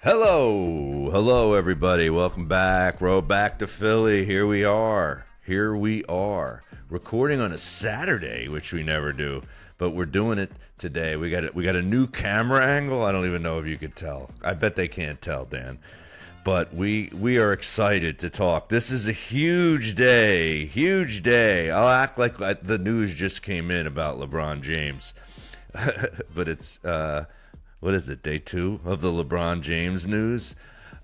Hello, everybody. Welcome back. Row back to Philly. Here we are, recording on a Saturday, which we never do, but we're doing it today. We got a new camera angle. I don't even know if you could tell. I bet they can't tell, Dan. But we are excited to talk. This is a huge day. I'll act like the news just came in about LeBron James, but it's what is it, day 2 of the LeBron James news?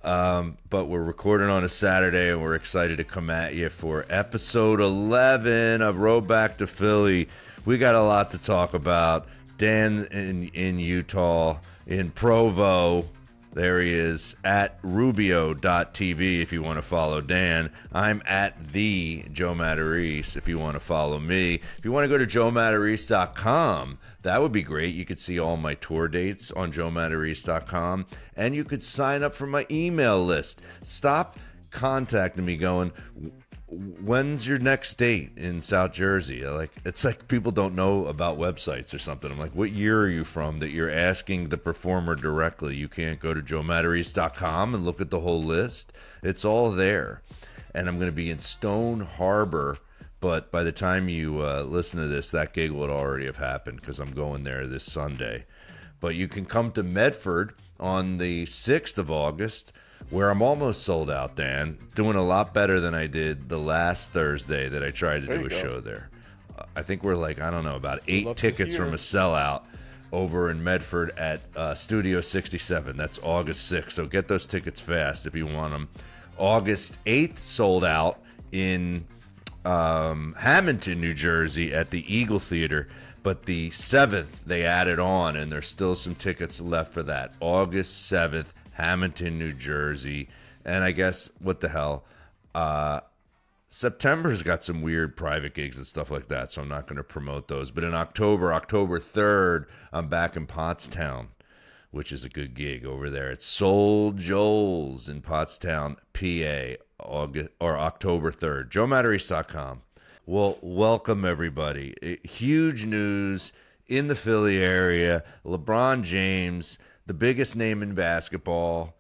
But we're recording on a Saturday, and we're excited to come at you for episode 11 of Row Back to Philly. We got a lot to talk about. Dan in Utah, in Provo. There he is, at Rubio.tv if you want to follow Dan. I'm at the Joe Matarese if you want to follow me. If you want to go to joematarese.com, that would be great. You could see all my tour dates on joematarese.com, and you could sign up for my email list. Stop contacting me going, when's your next date in South Jersey? It's like people don't know about websites or something. I'm like, what year are you from that you're asking the performer directly? You can't go to joematarese.com and look at the whole list. It's all there. And I'm going to be in Stone Harbor, but by the time you listen to this, that gig would already have happened because I'm going there this Sunday. But you can come to Medford on the 6th of August, where I'm almost sold out, Dan. Doing a lot better than I did the last Thursday that I tried to do a show there. I think we're about 8 tickets from a sellout over in Medford at Studio 67. That's August 6th. So get those tickets fast if you want them. August 8th sold out in Hamilton, New Jersey at the Eagle Theater. But the 7th, they added on, and there's still some tickets left for that. August 7th. Hamilton, New Jersey, and I guess, what the hell, September's got some weird private gigs and stuff like that, so I'm not going to promote those. But in October 3rd, I'm back in Pottstown, which is a good gig over there. It's Soul Joel's in Pottstown, PA, October 3rd. JoeMatarese.com. Well, welcome, everybody. Huge news in the Philly area. LeBron James, the biggest name in basketball,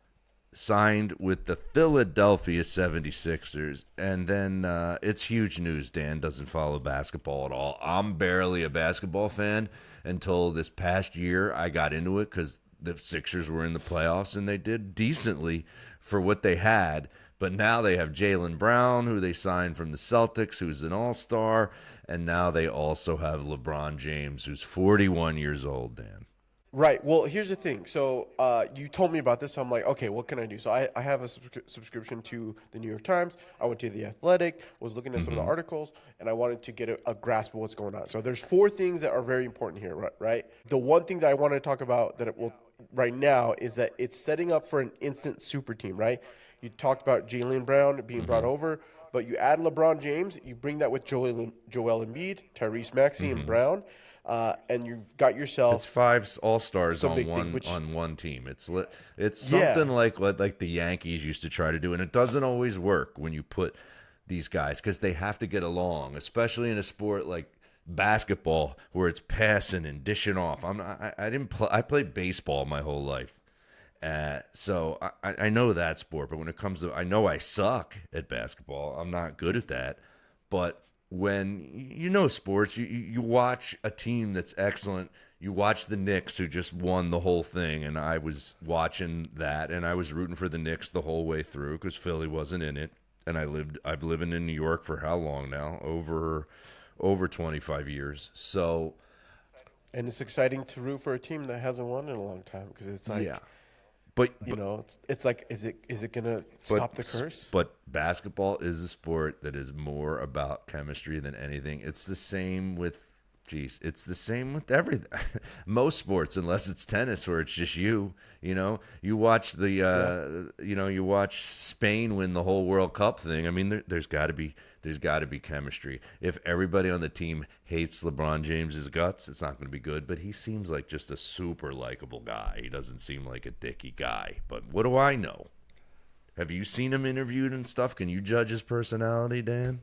signed with the Philadelphia 76ers. And then it's huge news. Dan doesn't follow basketball at all. I'm barely a basketball fan until this past year. I got into it because the Sixers were in the playoffs, and they did decently for what they had. But now they have Jaylen Brown, who they signed from the Celtics, who's an all-star. And now they also have LeBron James, who's 41 years old, Dan. Right. Well, here's the thing. So you told me about this, so I'm like, okay, what can I do? So I have a subscription to the New York Times. I went to The Athletic, was looking at some of the articles, and I wanted to get a grasp of what's going on. So there's 4 things that are very important here, right? The one thing that I want to talk about that it will right now is that it's setting up for an instant super team, right? You talked about Jaylen Brown being brought over, but you add LeBron James, you bring that with Joel Embiid, Tyrese Maxey, and Brown. And you've got yourself. It's 5 all-stars on one team. It's something like what the Yankees used to try to do, and it doesn't always work when you put these guys because they have to get along, especially in a sport like basketball where it's passing and dishing off. I played baseball my whole life, so I know that sport. But when it comes to, I know I suck at basketball. I'm not good at that, but when sports, you watch a team that's excellent. You watch the Knicks, who just won the whole thing, and I was watching that, and I was rooting for the Knicks the whole way through because Philly wasn't in it. And I've lived in New York for how long now? Over 25 years. So, and it's exciting to root for a team that hasn't won in a long time because it's like, yeah. But it's like, is it gonna stop the curse? But basketball is a sport that is more about chemistry than anything. It's the same with it's the same with everything. Most sports, unless it's tennis where it's just you watch you watch Spain win the whole World Cup thing. I mean, there's got to be chemistry. If everybody on the team hates LeBron James's guts, it's not going to be good. But he seems like just a super likable guy. He doesn't seem like a dicky guy. But what do I know? Have you seen him interviewed and stuff? Can you judge his personality, Dan?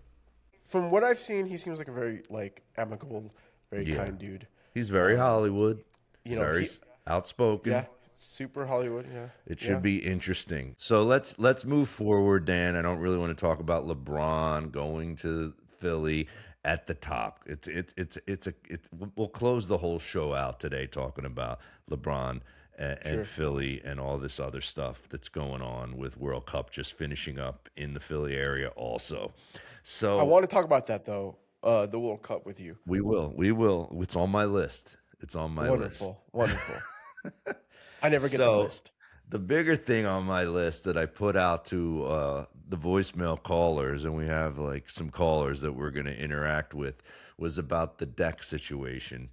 From what I've seen, he seems like a very like amicable, very Yeah, kind dude. he's very Um, Hollywood. you He's know, very outspoken. yeah, super Hollywood. Yeah, It yeah, should be interesting. So let's move forward, Dan. I don't really want to talk about LeBron going to Philly at the top. We'll close the whole show out today talking about LeBron and sure. Philly and all this other stuff that's going on with World Cup just finishing up in the Philly area also. I So want to talk about that though. The World Cup with you. we will. It's on my list. It's on my list. Wonderful, wonderful. I never get the So list. the bigger thing on my list that I put out to the voicemail callers, and we have like some callers that we're going to interact with, was about the deck situation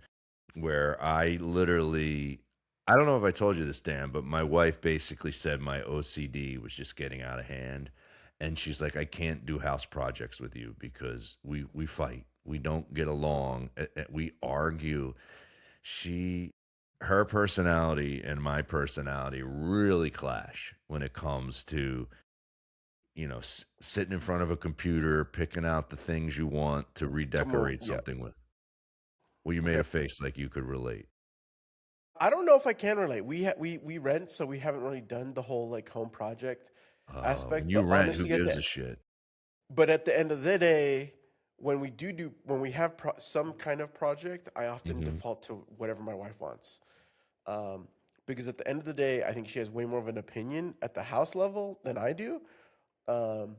where I literally, I don't know if I told you this, Dan, but my wife basically said my OCD was just getting out of hand. And she's like, I can't do house projects with you because we fight. We don't get along. We argue. She Her personality and my personality really clash when it comes to sitting in front of a computer picking out the things you want to Come on, redecorate yeah. something with. Well, you made Okay. a face like you could relate. I don't know if I can relate. We rent, so we haven't really done the whole like home project When aspect. you But rent, who honestly, gives a shit? at the end of the day, when when we have some kind of project, I often Hmm. default to whatever my wife wants. Um, because at the end of the day, I think she has way more of an opinion at the house level than I do. Um,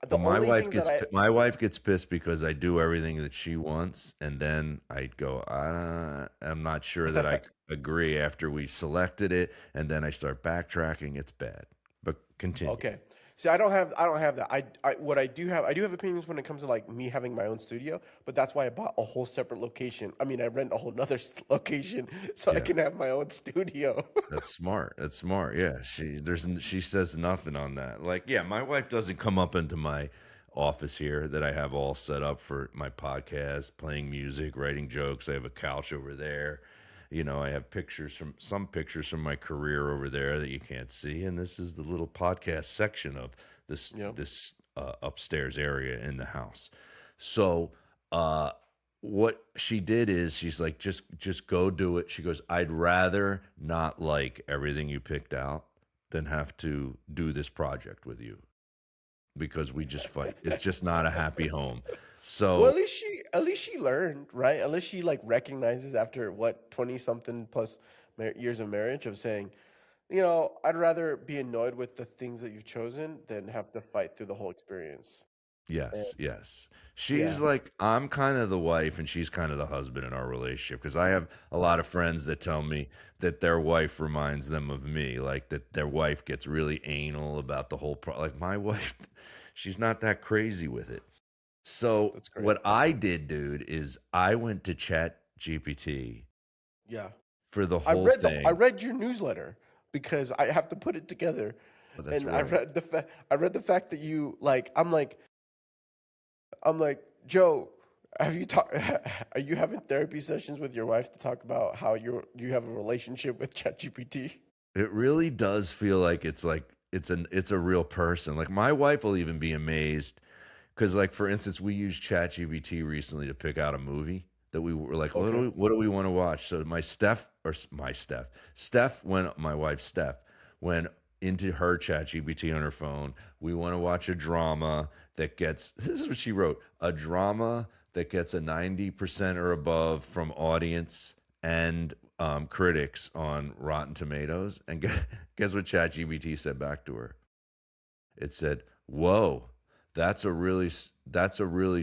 the Well, only thing that my wife gets pissed because I do everything that she wants, and then I go, I'm not sure that I agree after we selected it, and then I start backtracking. It's bad, but continue. Okay. See, I don't have that. What I do have opinions when it comes to like me having my own studio, but that's why I bought a whole separate location. I mean, I rent a whole nother location so I Yeah, can have my own studio. that's smart. That's smart. Yeah, she says nothing on that. Like, yeah, my wife doesn't come up into my office here that I have all set up for my podcast, playing music, writing jokes. I have a couch over there. I have some pictures from my career over there that you can't see, and this is the little podcast section of this Yeah. this upstairs area in the house. So, uh, what she did is she's like, just go do it. She goes, I'd rather not like everything you picked out than have to do this project with you because we just fight. It's just not a happy home. Well, So at least she learned, right? At least she like recognizes after what 20 something plus years of marriage of saying, I'd rather be annoyed with the things that you've chosen than have to fight through the whole experience. And yes, yes. She's yeah. like, I'm kind of the wife and she's kind of the husband in our relationship because I have a lot of friends that tell me that their wife reminds them of me, like that their wife gets really anal about the whole like my wife, she's not that crazy with it. So That's great. what I did, dude, is I went to Chat GPT Yeah. for the whole I thing. read your newsletter because I have to put it together, Oh, that's and right. I read the fact that you like I'm like Joe, have you talk are you having therapy sessions with your wife to talk about how you have a relationship with ChatGPT? It really does feel like it's a real person. Like my wife will even be amazed because, like, for instance, we used ChatGPT recently to pick out a movie that we were like, Okay. what do we want to watch? So my wife Steph went into her ChatGPT on her phone. We want to watch a drama that gets. This is what she wrote: a drama that gets a 90% or above from audience and critics on Rotten Tomatoes. And guess what ChatGPT said back to her? It said, "Whoa, that's a really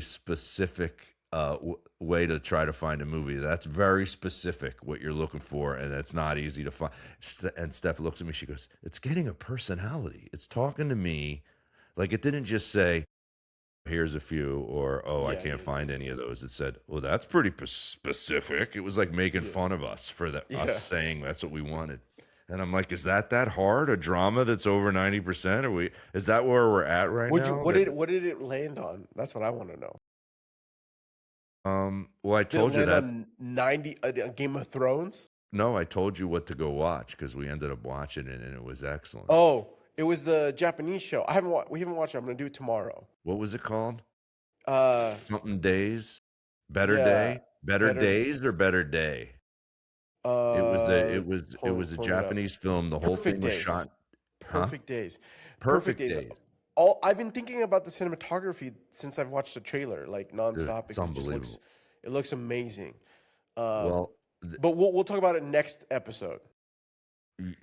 specific way to try to find a movie. That's very specific what you're looking for, and it's not easy to find." And Steph looks at me. She goes, "It's getting a personality. It's talking to me. Like it didn't just say." Here's a few, or oh, I Yeah, can't yeah, yeah, find any of those. It said, well, that's pretty specific. It was like making yeah, fun of us for us yeah. saying that's what we wanted. And I'm like, is that hard? A drama that's over 90%? Is that where we're at right now? That What did it land on? That's what I want to know. well, I Did it told you land that. on 90 Game of Thrones? No, I told you what to go watch because we ended up watching it and it was excellent. Oh, it was the Japanese show. We haven't watched it. I'm gonna do it tomorrow. What was it called? Uh, Something days, better yeah, day, better better. days or better day. Uh, It was a pulling it up. Japanese film. The whole thing Perfect was days. shot, huh? Perfect days. Perfect Perfect days. days. All I've been thinking about the cinematography since I've watched the trailer, like Dude, nonstop, it's because unbelievable. it looks amazing. Um, Well, but we'll talk about it next episode.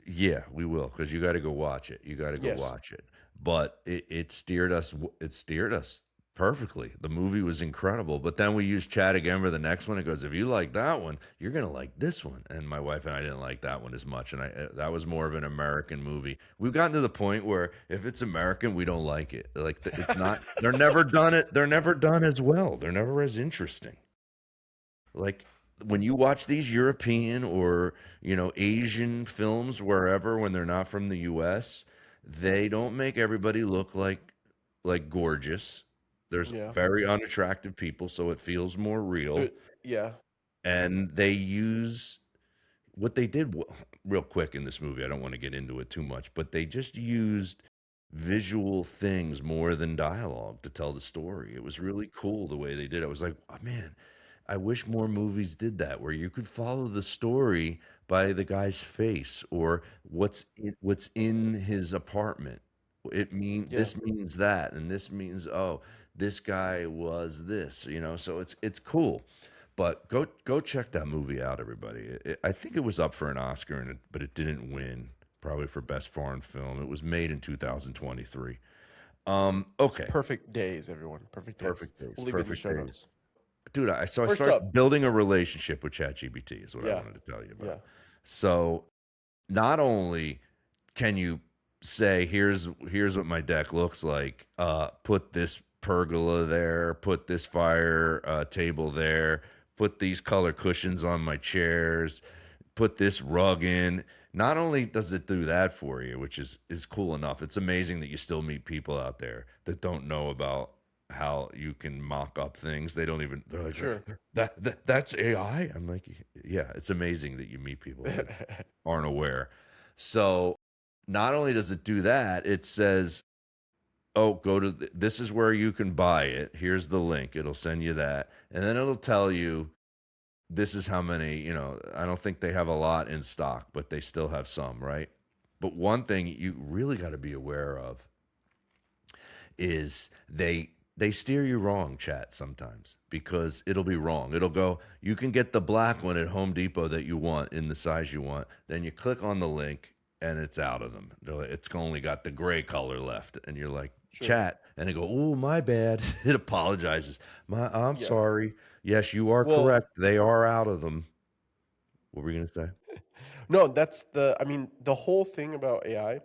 yeah, we will because you got to go watch it. You got to go Yes. watch it. But it steered us. It steered us perfectly. The movie was incredible. But then we used Chat again for the next one. It goes, if you like that one, you're gonna like this one. And my wife and I didn't like that one as much. And I that was more of an American movie. We've gotten to the point where if it's American, we don't like it. Like it's not. They're never done it. They're never done as well. They're never as interesting. Like when you watch these European or, Asian films wherever when they're not from the US, they don't make everybody look like gorgeous. There's Yeah. very unattractive people, so it feels more There- real. yeah. And they use what they did real quick in this movie. I don't want to get into it too much, but they just used visual things more than dialogue to tell the story. It was really cool the way they did it. I was like, oh, man, I wish more movies did that where you could follow the story by the guy's face or what's in his apartment. Yeah. This means that and this means this guy was this, so it's cool. But go check that movie out, everybody. I think it was up for an Oscar, but it didn't win. Probably for best foreign film. It was made in 2023. Okay, Perfect days, everyone. Perfect days. perfect days, We'll leave it in the perfect show days, notes. dude. I First started up. building a relationship with ChatGPT. Is what I Yeah. wanted to tell you about. Yeah. So not only can you say here's what my deck looks like, put this pergola there, put this fire table there, put these color cushions on my chairs, put this rug in. Not only does it do that for you, which is cool enough, it's amazing that you still meet people out there that don't know about how you can mock up things. They don't even, they're like, Sure. that's AI. I'm like, yeah, it's amazing that you meet people that aren't aware. So not only does it do that, it says, "Oh, go to this is where you can buy it. Here's the link. It'll send you that." And then it'll tell you this is how many, I don't think they have a lot in stock, but they still have some, right? But one thing you really got to be aware of is they steer you wrong, chat, sometimes because it'll be wrong. It'll go, you can get the black one at Home Depot that you want in the size you want. Then you click on the link and it's out of them. It's only got the gray color left. And you're like, Sure. chat. And they go, oh, my bad. It apologizes. I'm Yeah. sorry. Yes, you are Well, correct. They are out of them. What were you going to say? no, I mean, the whole thing about AI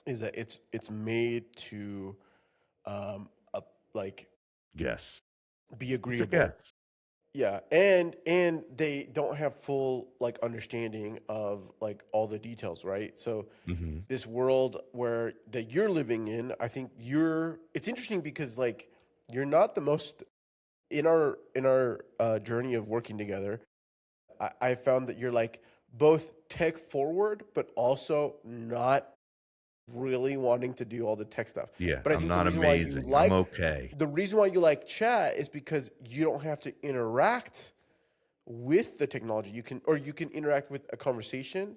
is that it's made to um like Guess. be It's a agreeable. guess. Yeah, and they don't have full like understanding of like all the details, right? So Hmm. this world where that you're living in, I think it's interesting because like you're not the most in our journey of working together. I found that you're like both tech forward, but also not really wanting to do all the tech stuff. Yeah, But I I'm think the not reason why amazing. I'm okay. you like chat is because you don't have to interact with the technology. You can interact with a conversation,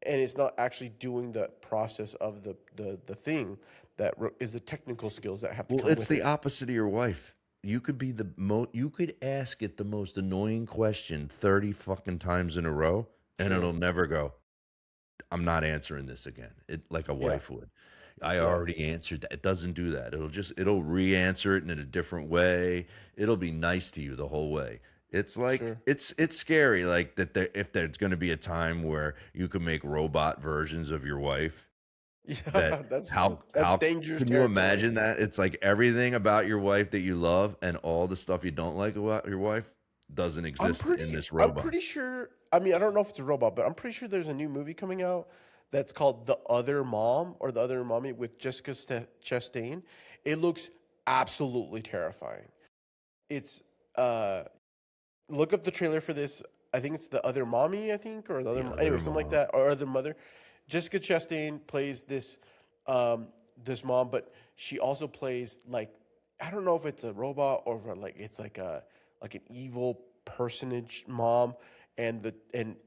and it's not actually doing the process of the thing that is the technical skills that have to Well, come it's with the it. opposite of your wife. You could be you could ask it the most annoying question 30 fucking times in a row and Sure. it'll never go, I'm not answering this again. Like a Yeah. wife would. I Yeah. already answered that. It doesn't do that. It'll re-answer it in a different way. It'll be nice to you the whole way. It's like Sure. it's scary like that if there's going to be a time where you can make robot versions of your wife that Yeah. That's how dangerous can you territory. imagine that? It's like everything about your wife that you love and all the stuff you don't like about your wife doesn't exist in this I'm robot. pretty sure. I mean, I don't know if it's a robot, but I'm pretty sure there's a new movie coming out that's called The Other Mom or The Other Mommy with Jessica Chastain. It looks absolutely terrifying. It's uh look up the trailer for this. I think it's The Other Mommy, I think, or the The other other anyway, something like mom. that, or Other Mother. Jessica Chastain plays um this mom, but she also plays like I don't know if it's a robot or if like it's like an evil personage mom, and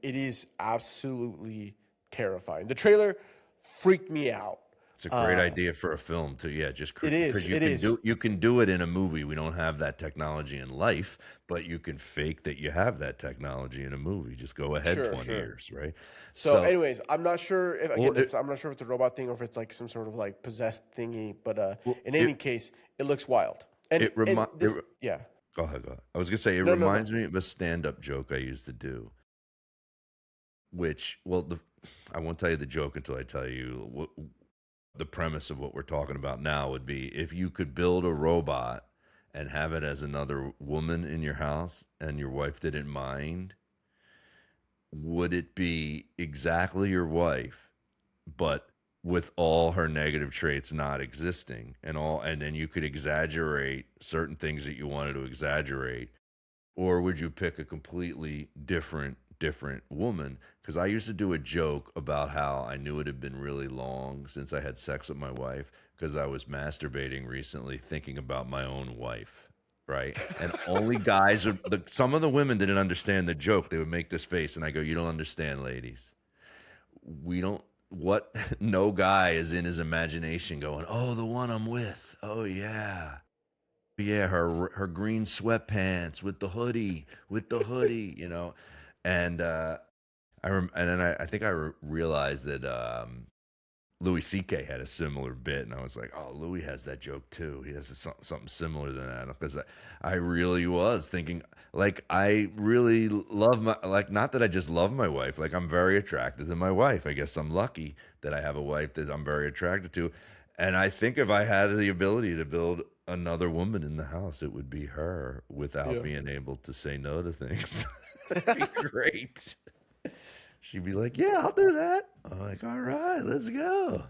it is absolutely terrifying. The trailer freaked me out. It's a great Uh, idea for a film too. Yeah, just it because is. It is. you can do it in a movie. We don't have that technology in life, but you can fake that you have that technology in a movie. Just go ahead Sure, 20 sure. years, right? So, So, anyways, I'm not sure if well, again, it, I'm not sure if it's a robot thing or if it's like some sort of like possessed thingy. But well, in any case, it looks wild. And it and remi- this, yeah, Go ahead, go ahead. I was gonna say it no, no, no. reminds me of a stand-up joke I used to do, which, well, I won't tell you the joke until I tell you what the premise of what we're talking about now would be. If you could build a robot and have it as another woman in your house and your wife didn't mind, would it be exactly your wife, but with all her negative traits not existing and then you could exaggerate certain things that you wanted to exaggerate, or would you pick a completely different woman? Because I used to do a joke about how I knew it had been really long since I had sex with my wife because I was masturbating recently thinking about my own wife, right? And only guys would, some of the women didn't understand the joke. They would make this face and I go, you don't understand, ladies. We don't, what, no guy is in his imagination going, oh, the one I'm with, oh yeah, yeah, her green sweatpants with the hoodie, you know. And and then I think realized that Louis C.K. had a similar bit, and I was like, oh, Louis has that joke too. He has something similar to that because I really was thinking like I really love my like not that I just love my wife, like I'm very attracted to my wife. I guess I'm lucky that I have a wife that I'm very attracted to, and I think if I had the ability to build another woman in the house, it would be her without Yeah. being able to say no to things. That'd be great. She'd be like, "Yeah, I'll do that." I'm like, "All right, let's go."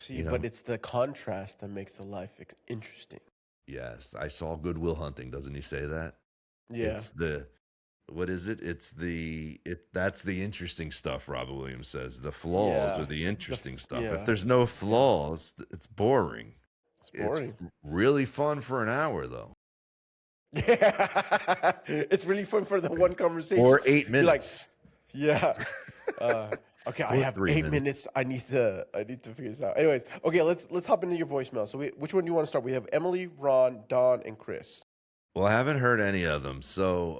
See, You but know, it's the contrast that makes the life interesting. yes, I saw Good Will Hunting. Doesn't he say that? Yeah. It's the what is it? It's the it that's the interesting stuff. Robert Williams says the flaws are Yeah. the interesting stuff. If Yeah. there's no Yeah. flaws, it's boring. It's It's boring. really fun for an hour though, Yeah. It's really fun for the one conversation. or 8 You're like, minutes, yeah. Uh, okay, I or have 3 eight minutes. minutes. I need to figure this out. Anyways, okay, let's hop into your voicemail. So which one do you want to start? We have Emily, Ron, Don, and Chris. Well, I haven't heard any of them, so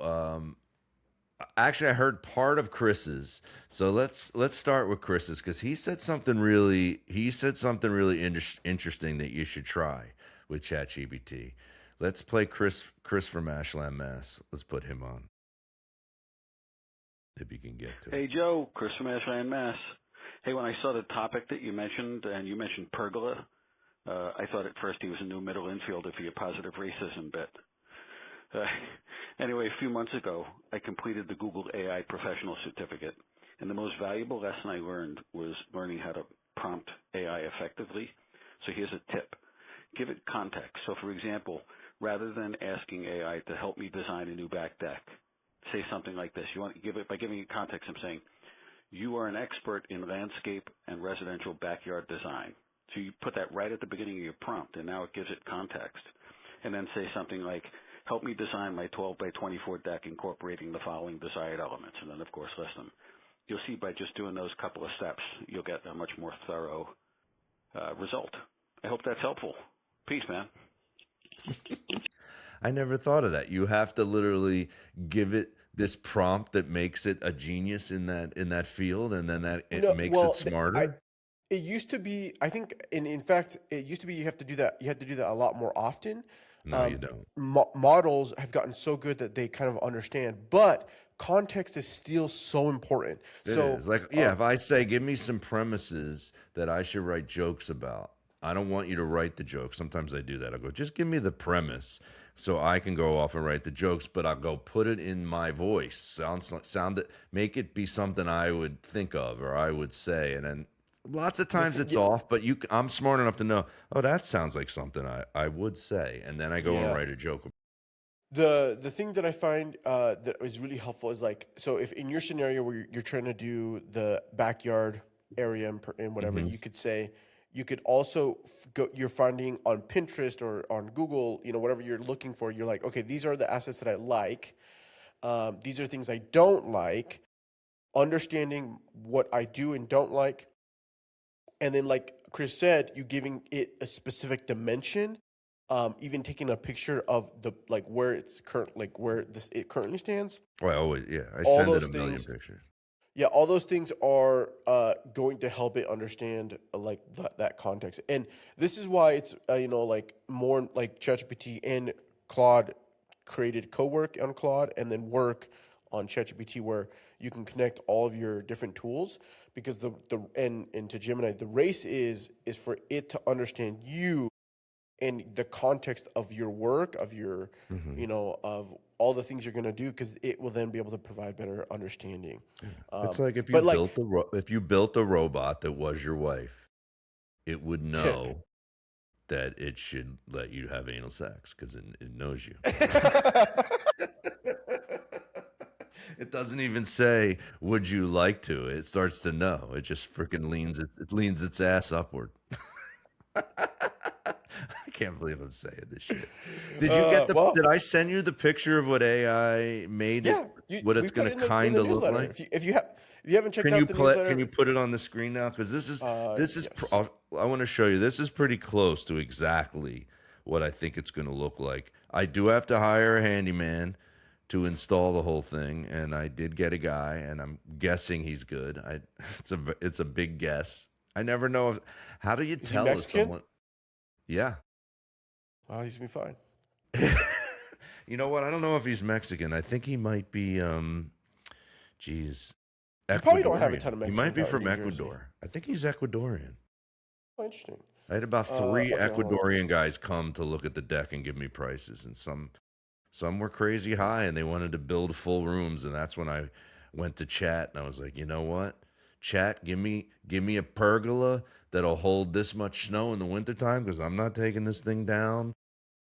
actually, I heard part of Chris's. So let's start with Chris's because he said something really interesting that you should try with ChatGPT. Let's play Chris from Ashland, Mass. Let's put him on if you can get to it. Hey, Joe, Chris from Ashland, Mass. Hey, when I saw the topic that you mentioned, and you mentioned pergola, I thought at first he was a new middle infielder for your positive racism bit. Uh, anyway, a few months ago, I completed the Google AI Professional Certificate, and the most valuable lesson I learned was learning how to prompt AI effectively. So here's a tip. Give it context. So, for example, rather than asking AI to help me design a new back deck, say something like this. You want to give it by giving it context. I'm saying, you are an expert in landscape and residential backyard design. So you put that right at the beginning of your prompt, and now it gives it context. And then say something like, help me design my 12 by 24 deck incorporating the following desired elements, and then, of course, list them. You'll see by just doing those couple of steps, you'll get a much more thorough result. I hope that's helpful. Peace, man. I never thought of that. You have to literally give it this prompt that makes it a genius in that field, and then that it No, makes it well, smarter. it used to be. I think, in fact, it used to be you have to do that. You have to do that a lot more often. No, you don't. Models have gotten so good that they kind of understand, but context is still so important. It So, is. Like, yeah, if I say, give me some premises that I should write jokes about, I don't want you to write the joke. Sometimes I do that. I'll go, just give me the premise so I can go off and write the jokes, but I'll go put it in my voice. Sound it, make it be something I would think of or I would say. And then lots of times it's yeah, off, but I'm smart enough to know, oh, that sounds like something I would say. And then I go and yeah. write a joke. The thing that I find that is really helpful is like, so if in your scenario where you're trying to do the backyard area and whatever, Hmm. you could say, You could also you're finding on Pinterest or on Google, whatever you're looking for. You're like, okay, these are the assets that I like. These are things I don't like. Understanding what I do and don't like, and then like Chris said, you giving it a specific dimension. Even taking a picture of the like where it's current, like where it currently stands. Well, I always, I All send it those a million things, pictures. yeah, all those things are going to help it understand like that context. And this is why it's like more like ChatGPT and Claude created co-work on Claude and then work on ChatGPT, where you can connect all of your different tools, because and to Gemini, the race is for it to understand you and the context of your work, of your of all the things you're going to do, because it will then be able to provide better understanding. It's like if you But like, built a robot that was your wife, it would know that it should let you have anal sex because it knows you. It doesn't even say, "Would you like to?" It starts to know. It just freaking leans its ass upward. I can't believe I'm saying this shit. Did you get well, did I send you the picture of what AI made yeah, what we it's put going it to in the kind of look newsletter. like? If you haven't checked out the Can you newsletter, put it on the screen now? Because yes. I want to show you. This is pretty close to exactly what I think it's going to look like. I do have to hire a handyman to install the whole thing, and I did get a guy, and I'm guessing he's good. It's a big guess. I never know how do you Is he tell if Mexican? someone? Yeah. Oh, he's gonna be fine. You know what? I don't know if he's Mexican. I think he might be geez, You probably don't have a Ecuadorian. ton of He might Mexicans be out in from New Jersey. Ecuador. I think he's Ecuadorian. Oh, interesting. I had about three Okay, hold on. Ecuadorian guys come to look at the deck and give me prices, and some were crazy high, and they wanted to build full rooms, and that's when I went to Chat, and I was like, you know what, Chat, give me a pergola that'll hold this much snow in the wintertime, because I'm not taking this thing down,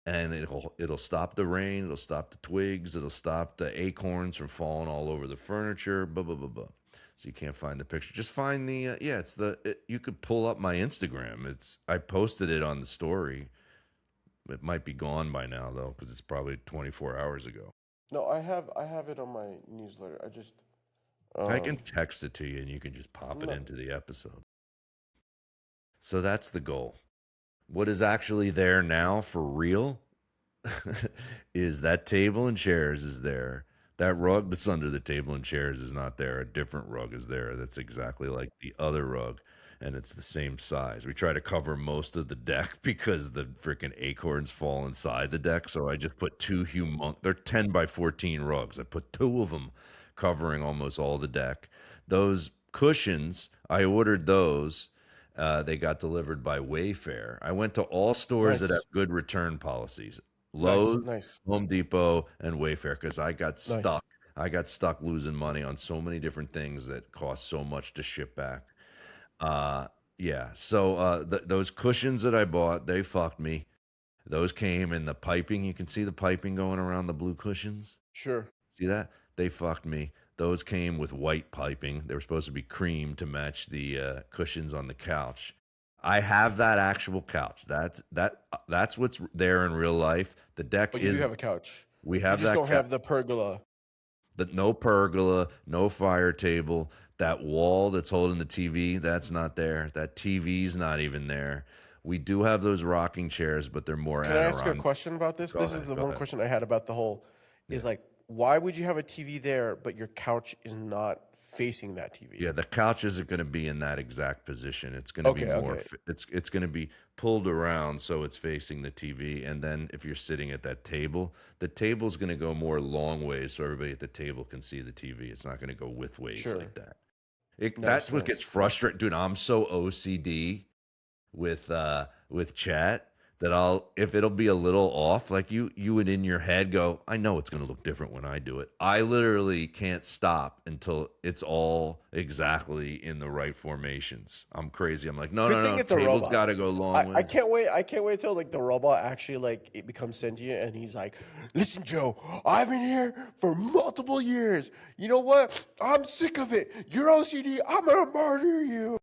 and it'll stop the rain, it'll stop the twigs, it'll stop the acorns from falling all over the furniture, blah blah blah blah. So you can't find the picture. Just find the you could pull up my Instagram. I posted it on the story. It might be gone by now though, because it's probably 24 hours ago. No, I have it on my newsletter. I just I can text it to you, and you can just pop it no. into the episode. So that's the goal. What is actually there now for real is that table and chairs is there. That rug that's under the table and chairs is not there. A different rug is there that's exactly like the other rug, and it's the same size. We try to cover most of the deck because the freaking acorns fall inside the deck. So I just put they're 10 by 14 rugs. I put two of them covering almost all the deck. Those cushions, I ordered those. They got delivered by Wayfair. I went to all stores that have Nice, good return policies. nice, Lowe's, nice, Home Depot, and Wayfair, because I got nice. stuck. I got stuck losing money on so many different things that cost so much to ship back. Uh, yeah. So those cushions that I bought, they fucked me. Those came in the piping. You can see the piping going around the blue cushions. Sure. See that? They fucked me. Those came with white piping. They were supposed to be cream to match the cushions on the couch. I have that actual couch. That's what's there in real life. The deck But you do is have a couch. we You have just that don't have the pergola. no pergola, no fire table. That wall that's holding the TV, that's not there. That TV's not even there. We do have those rocking chairs, but they're more Can I ask you a Adirondack. question about this? Go This is ahead. the Go one ahead. question I had about the whole Yeah. is like, why would you have a TV there, but your couch is not facing that TV? Yeah, the couch isn't going to be in that exact position. It's going to be Okay, more. okay. It's going to be pulled around so it's facing the TV. And then if you're sitting at that table, the table's going to go more long ways so everybody at the table can see the TV. It's not going to go width ways Sure. like that. Nice, That's what gets nice. frustrating, dude. I'm so OCD with chat that if it'll be a little off, like you would in your head go, I know it's going to look different when I do it. I literally can't stop until it's all exactly in the right formations. I'm crazy. I'm like, no, Good no, thing no. it's a Table's robot. got to go long I way. can't wait. I can't wait till like the robot actually like it becomes sentient and he's like, listen, Joe, I've been here for multiple years. You know what? I'm sick of it. You're OCD. I'm gonna murder you.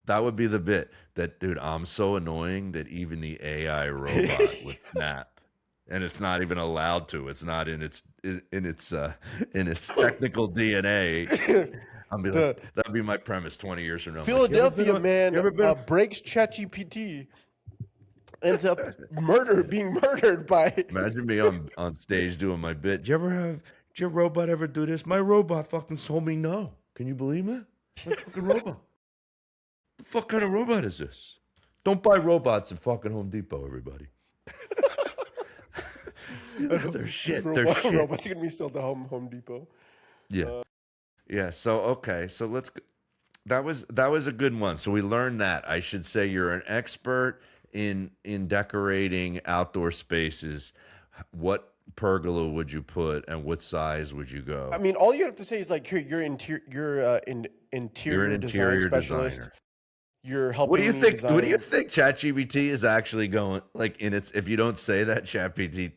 That would be the bit. That dude, I'm so annoying that even the AI robot would snap, and it's not even allowed to. It's not in its technical DNA. I'll be like, The that'd be my premise 20 years from now. I'm like, Philadelphia you man ever been breaks ChatGPT, ends up being murdered by. Imagine me on stage doing my bit. Did your robot ever do this? My robot fucking told me no. Can you believe it? My fucking robot. The fuck kind of robot is this? Don't buy robots at fucking Home Depot, everybody. They're shit. They're shit. Robots are gonna be sold to Home Depot. Yeah. Yeah. So okay. So let's. That was a good one. So we learned that. I should say you're an expert in decorating outdoor spaces. What pergola would you put, and what size would you go? I mean, all you have to say is like, you're an interior design specialist. Designer. You're helping. What do you me think? design. What do you think ChatGPT is actually going like in its? If you don't say that, ChatGPT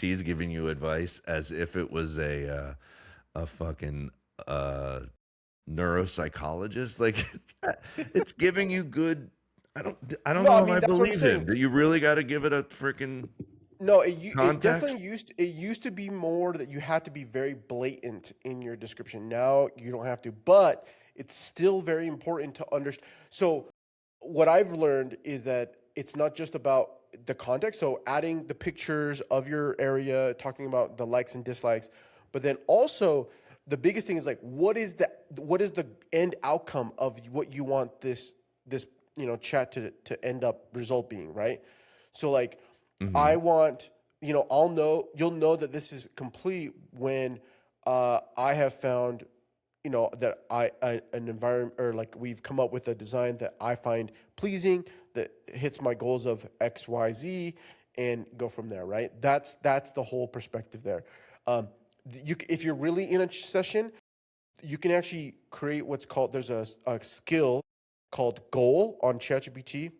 is giving you advice as if it was a fucking neuropsychologist. Like it's giving you good. I don't know if I believe him. Do you really got to give it a freaking? No, it definitely used to be more that you had to be very blatant in your description. Now you don't have to, but it's still very important to understand. So what I've learned is that it's not just about the context. So adding the pictures of your area, talking about the likes and dislikes, but then also the biggest thing is like, what is the end outcome of what you want this chat to end up result being, right? So like, I want, you'll know that this is complete when I have found, that an environment, or like we've come up with a design that I find pleasing, that hits my goals of X, Y, Z, and go from there, right? That's the whole perspective there. If you're really in a session, you can actually create what's called, there's a skill called goal on ChatGPT,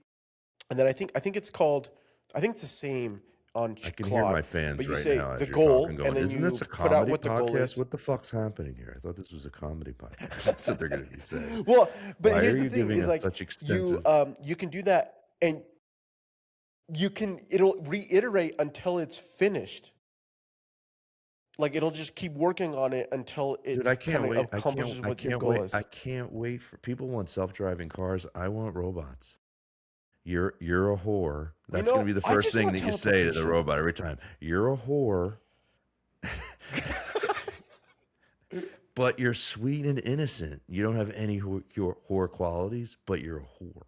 and then I think it's the same on Claude. I can hear my fans but you right say now as the you're goal, talking, going, and then isn't you this a put out comedy what the goal podcast? is. What the fuck's happening here? I thought this was a comedy podcast. That's what they're going to be saying. Well, but Why here's are the you thing: giving is us like such extensive? you can do that, and it'll reiterate until it's finished. Like it'll just keep working on it until it Dude, I can't kind of wait. accomplishes what your goal is. I can't wait for people want self-driving cars. I want robots. You're a whore. That's going to be the I first just thing want that you say to the teleportation. robot every time. You're a whore. But you're sweet and innocent. You don't have any whore qualities, but you're a whore.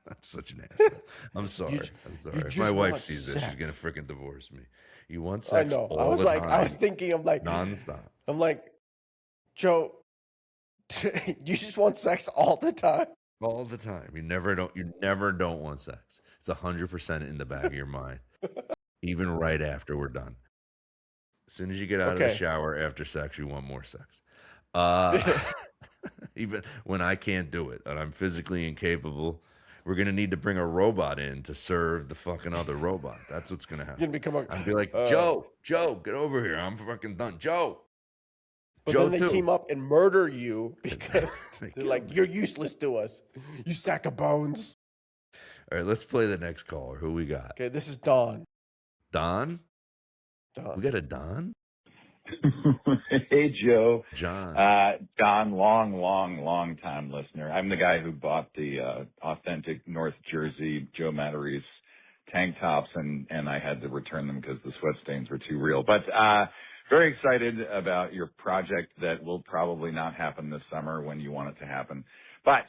I'm such an asshole. I'm sorry. If my wife sees this, she's going to freaking divorce me. You want sex I know. all the time. I was thinking, I'm like, nonstop. I'm like, Joe, you just want sex all the time. All the time. You never don't want sex. It's 100% in the back of your mind. Even right after we're done. As soon as you get out of the shower after sex, you want more sex. Even when I can't do it and I'm physically incapable, we're going to need to bring a robot in to serve the fucking other robot. That's what's going to happen. I'd be like, Joe, get over here. I'm fucking done. Joe. But then they team up and murder you because they're like, you're useless to us. You sack of bones. All right, let's play the next caller. Who we got? Okay, this is Don. Don? We got a Don? Hey, Joe. John. Don, long time listener. I'm the guy who bought the authentic North Jersey Joe Matarese tank tops, and I had to return them because the sweat stains were too real. But very excited about your project that will probably not happen this summer when you want it to happen. But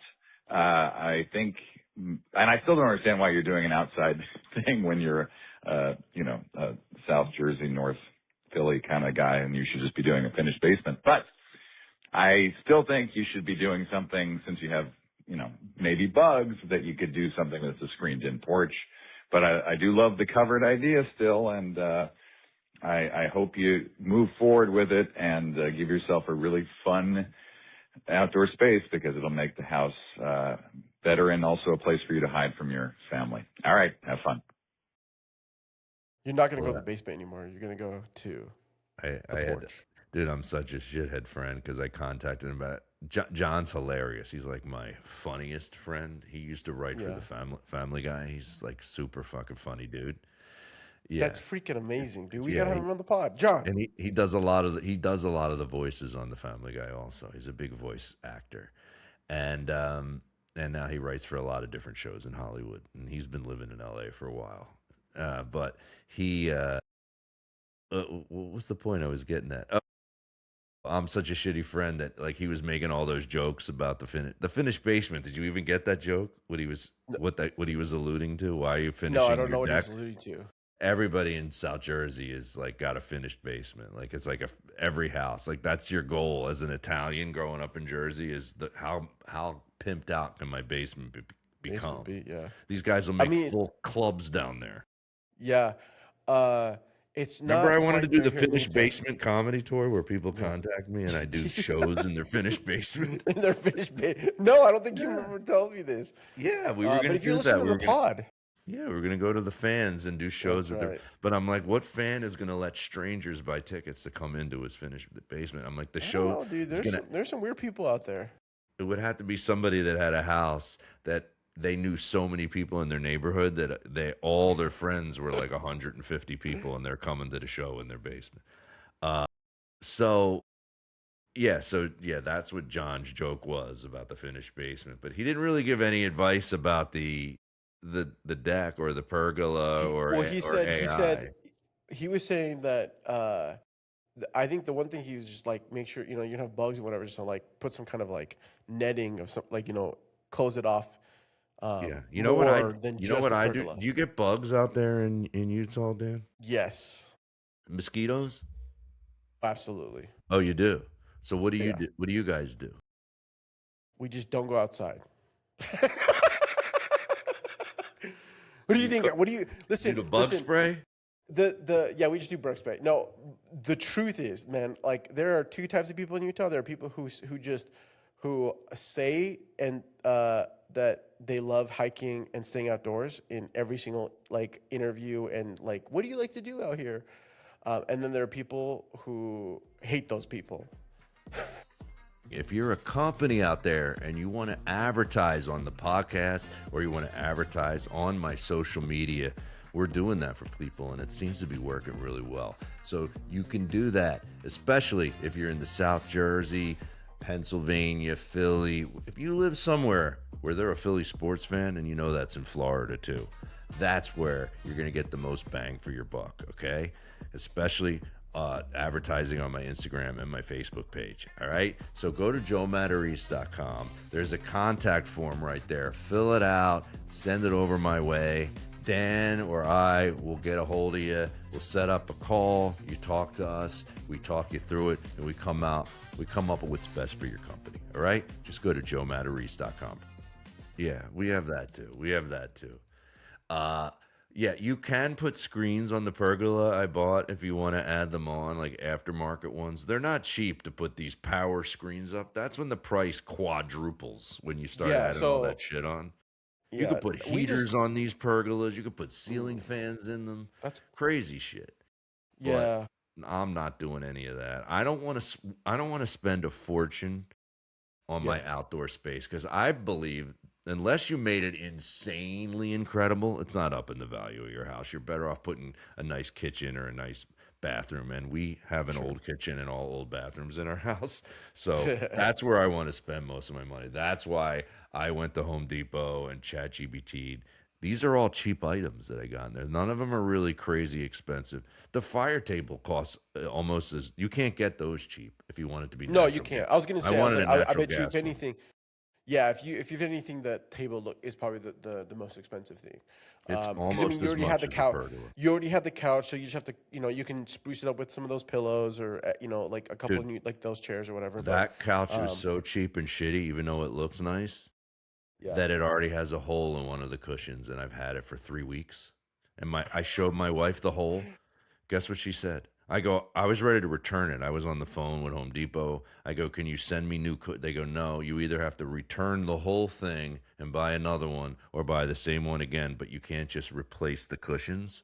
I think, and I still don't understand why you're doing an outside thing when you're, a South Jersey, North Philly kind of guy, and you should just be doing a finished basement. But I still think you should be doing something, since you have, maybe bugs, that you could do something that's a screened-in porch. But I do love the covered idea still, and I hope you move forward with it and give yourself a really fun outdoor space, because it'll make the house better and also a place for you to hide from your family. All right, have fun. You're not going to go to the basement anymore. You're going to go to the porch. Dude, I'm such a shithead friend because I contacted him John's hilarious. He's like my funniest friend. He used to write for Yeah. the Family Guy. He's like super fucking funny dude. Yeah, That's freaking amazing, dude. We yeah. gotta have him on the pod. John. And he does a lot of he does a lot of the voices on the Family Guy. Also, he's a big voice actor, and now he writes for a lot of different shows in Hollywood. And he's been living in L.A. for a while. But he what was the point I was getting at? Oh, I'm such a shitty friend that like he was making all those jokes about the finished basement. Did you even get that joke? What he was alluding to? Why are you No, I finishing don't your know what he deck? was alluding to. Everybody in South Jersey is like got a finished basement. Like it's like every house. Like that's your goal as an Italian growing up in Jersey is how pimped out can my basement become? Basement beat, yeah. These guys will I make mean, full clubs down there. yeah. It's Remember, I not wanted to quite do there the here in finished Utah. basement comedy tour where people Yeah. contact me and I do shows in their finished basement. In their finished No, I don't think you Yeah. remember telling me this. Yeah, we were But gonna if you do listen that. to We the were gonna pod, Yeah, we were gonna go to the fans and do shows that's at the. right. But I'm like, what fan is gonna let strangers buy tickets to come into his finished basement? I'm like, the I don't show know, dude. is gonna. There's some weird people out there. It would have to be somebody that had a house that they knew so many people in their neighborhood that all their friends were like 150 people and they're coming to the show in their basement. So yeah, that's what John's joke was about the finished basement. But he didn't really give any advice about the deck or the pergola or He or said AI. he was saying that I think the one thing he was just like make sure you can have bugs or whatever, just to like put some kind of like netting of some like close it off Yeah, more than you know just what a I do? pergola. Do you get bugs out there in Utah, Dan? Yes, Mosquitoes? absolutely. Oh, you do. So what do you Yeah, do? What do you guys do? we just don't go outside. What do you think? What do you Do listen? the bug spray? The yeah, we just do bug spray. No, the truth is, man, like there are two types of people in Utah. There are people who say and that they love hiking and staying outdoors in every single like interview and like, what do you like to do out here? And then there are people who hate those people. If you're a company out there and you want to advertise on the podcast or you want to advertise on my social media, we're doing that for people and it seems to be working really well. So you can do that, especially if you're in the South Jersey, Pennsylvania, Philly. If you live somewhere where they're a Philly sports fan and you know that's in Florida too, that's where you're going to get the most bang for your buck, okay? Especially advertising on my Instagram and my Facebook page. All right. So go to joematarese.com. There's a contact form right there. Fill it out, send it over my way. Dan or I will get a hold of you. We'll set up a call. You talk to us. We talk you through it, and we come up with what's best for your company. All right. Just go to joematarese.com. Yeah, we have that too. Yeah, you can put screens on the pergola I bought if you want to add them on, like aftermarket ones. They're not cheap to put these power screens up. That's when the price quadruples when you start Yeah, adding all that so shit on. You yeah, could put we just heaters on these pergolas. You could put ceiling mm, fans in them. that's Crazy shit. But yeah. I'm not doing any of that. I don't want to. I don't want to spend a fortune on Yeah. my outdoor space because I believe unless you made it insanely incredible, it's not up in the value of your house. You're better off putting a nice kitchen or a nice bathroom. And we have an Sure. old kitchen and all old bathrooms in our house. So that's where I want to spend most of my money. That's why I went to Home Depot and ChatGPT. These are all cheap items that I got in there. None of them are really crazy expensive. The fire table costs almost as you can't get those cheap if you want it to be No, you natural gas. can't. I was gonna I say, I was wanted like, a I natural bet you if gas one. anything, yeah, if you've anything, that table look is probably the most expensive thing. It's Because I mean, almost you as already had much the as the couch. pergola. You already had the couch, so you just have to, you can spruce it up with some of those pillows or like a couple of Dude, new like those chairs or whatever. But that couch is um, so cheap and shitty, even though it looks nice, yeah, that it already has a hole in one of the cushions, and I've had it for 3 weeks. And I showed my wife the hole. Guess what she said? I was ready to return it. I was on the phone with Home Depot. I go, can you send me They go, no, you either have to return the whole thing and buy another one or buy the same one again, but you can't just replace the cushions.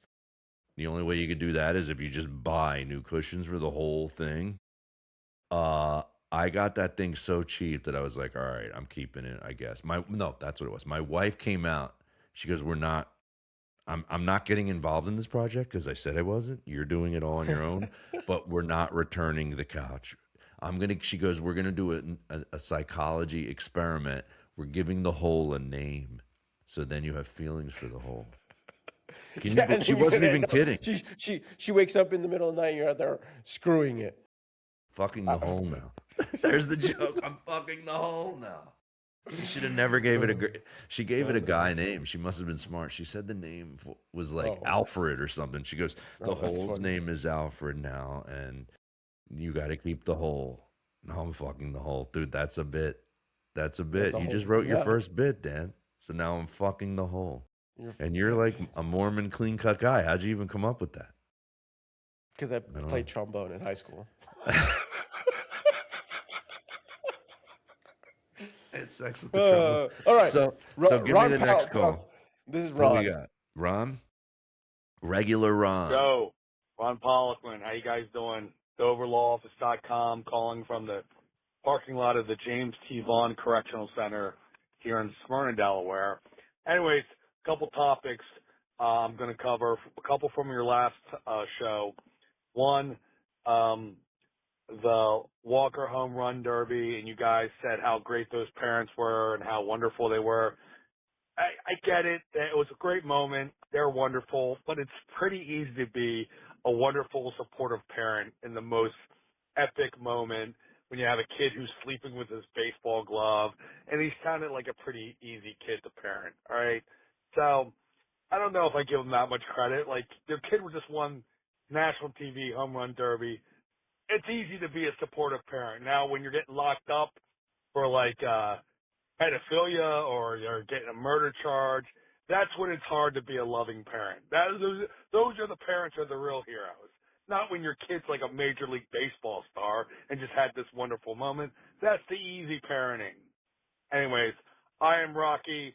The only way you could do that is if you just buy new cushions for the whole thing. Uh, I got that thing so cheap that I was like, all right, I'm keeping it, I guess. No, that's what it was. My wife came out. She goes, I'm not getting involved in this project because I said I wasn't. You're doing it all on your own, but we're not returning the couch. She goes, we're gonna do a psychology experiment. We're giving the hole a name, so then you have feelings for the hole. Can you? Yeah, and She then you're wasn't gonna even end up. kidding. She wakes up in the middle of the night. And you're out there screwing it. Fucking the hole now. There's the joke. I'm fucking the hole now. She should have never gave it a. She gave it a guy name. She must have been smart. She said the name was like Oh, Alfred or something. She goes, the that's hole's funny. name is Alfred now, and you got to keep the hole. No, I'm fucking the hole, dude. That's a bit. That's a That's bit. a You just whole. wrote your Yeah, first bit, Dan. So now I'm fucking the hole, and you're yeah. like a Mormon clean cut guy. How'd you even come up with that? Because I I don't played trombone in high school. know. Had sex with the trombone. All right, So give me Ron the Powell. next call. This is Who we Ron. got? Ron? Regular Ron. Joe, Ron Pollockman, how you guys doing? DoverLawOffice.com, calling from the parking lot of the James T. Vaughn Correctional Center here in Smyrna, Delaware. Anyways, a couple topics I'm going to cover. A couple from your last show. One, the Walker Home Run Derby, and you guys said how great those parents were and how wonderful they were. I get it. It was a great moment. They're wonderful, but it's pretty easy to be a wonderful, supportive parent in the most epic moment when you have a kid who's sleeping with his baseball glove, and he sounded like a pretty easy kid to parent. All right, so I don't know if I give him that much credit. Like, their kid just won national TV home run derby. It's easy to be a supportive parent. Now, when you're getting locked up for like pedophilia or you're getting a murder charge, that's when it's hard to be a loving parent. Those are the parents who are the real heroes. Not when your kid's like a Major League Baseball star and just had this wonderful moment. That's the easy parenting. Anyways, I am Rocky.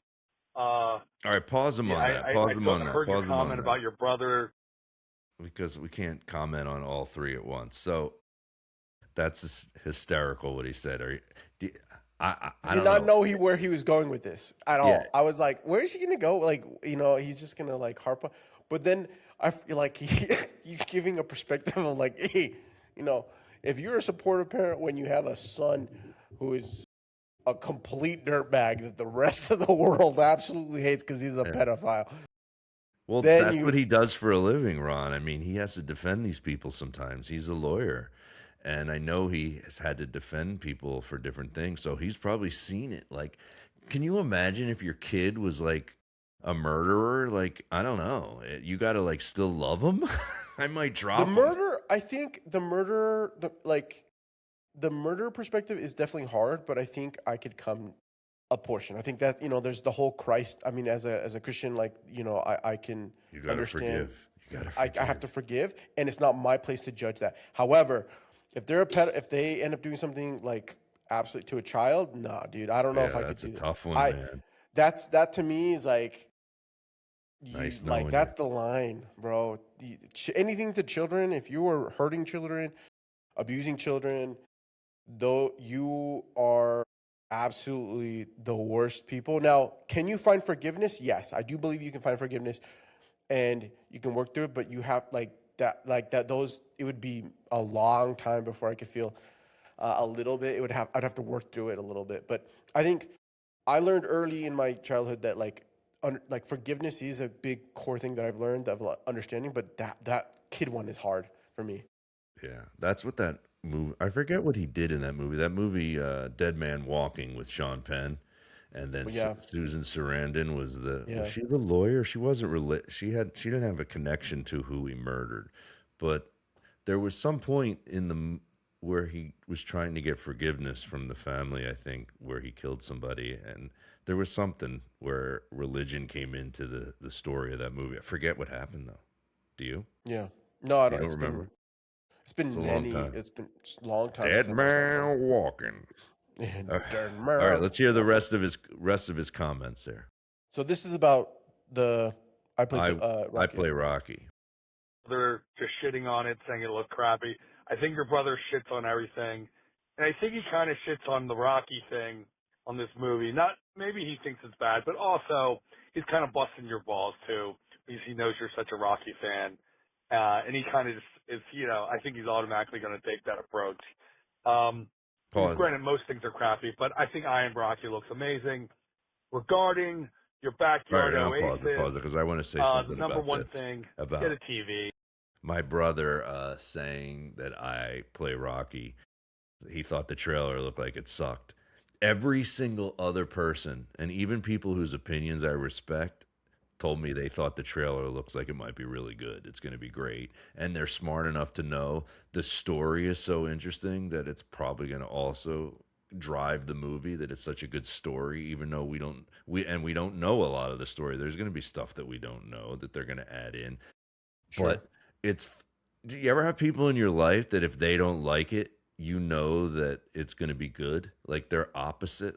All right, pause him Yeah, on that. Pause him on I that. heard your Pause him on comment that. about your brother. Because we can't comment on all three at once. So that's hysterical what he said. I Did don't not know. know where he was going with this at Yeah. all. I was like, where is he gonna go? Like, he's just gonna like harp on. But then I feel like he's giving a perspective of like, hey, if you're a supportive parent when you have a son who is a complete dirtbag that the rest of the world absolutely hates because he's a pedophile. Well, Then that's what he does for a living, Ron. I mean, he has to defend these people sometimes. He's a lawyer. And I know he has had to defend people for different things. So he's probably seen it. Like, can you imagine if your kid was like a murderer? Like, I don't know. You got to like still love him. I might drop the him. murder, I think the murder perspective is definitely hard, but I think I could come a portion. I think that, there's the whole Christ. I mean, as a Christian, like, I can You got to understand. forgive. You got to I forgive. have to forgive, and it's not my place to judge that. However, if they're if they end up doing something like absolutely to a child, nah, dude, I don't know if I could That's a do that. tough one, man. That to me is like, Nice like knowing that's you. the line, bro. Anything to children, if you are hurting children, abusing children, though, you are absolutely the worst people. Now, can you find forgiveness? Yes, I do believe you can find forgiveness and you can work through it, but you have it would be a long time before I could feel a little bit. I'd have to work through it a little bit. But I think I learned early in my childhood that like forgiveness is a big core thing that I've learned of understanding, but that kid one is hard for me. Yeah, that's what that movie. I forget what he did in that movie. That movie, Dead Man Walking, with Sean Penn, and then Yeah. Susan Sarandon was Yeah. she the lawyer? She wasn't she didn't have a connection to who he murdered, but there was some point in where he was trying to get forgiveness from the family. I think where he killed somebody, and there was something where religion came into the story of that movie. I forget what happened though. Do you? Yeah. No, I You don't. don't remember? It's been It's a long time. It's been a long time Dead since I saw that. Man Walking. All Dead right, man. let's hear the rest of his comments there. So this is about I play I Rocky. play Rocky. They're just shitting on it, saying it looked crappy. I think your brother shits on everything. And I think he kind of shits on the Rocky thing on this movie. Not maybe he thinks it's bad, but also he's kind of busting your balls too because he knows you're such a Rocky fan, and he kind of just is. I think he's automatically going to take that approach. Pause. Granted, most things are crappy, but I think I Am Rocky looks amazing. Regarding your backyard All right, oasis, pause it, because I want to say the something number about one this. thing, About get a TV. my brother saying that I play Rocky. He thought the trailer looked like it sucked. Every single other person, and even people whose opinions I respect, told me they thought the trailer looks like it might be really good. It's going to be great. And they're smart enough to know the story is so interesting that it's probably going to also drive the movie, that it's such a good story, even though we don't know a lot of the story. There's going to be stuff that we don't know that they're going to add in. Sure. But do you ever have people in your life that if they don't like it, you know that it's going to be good? Like they're opposite.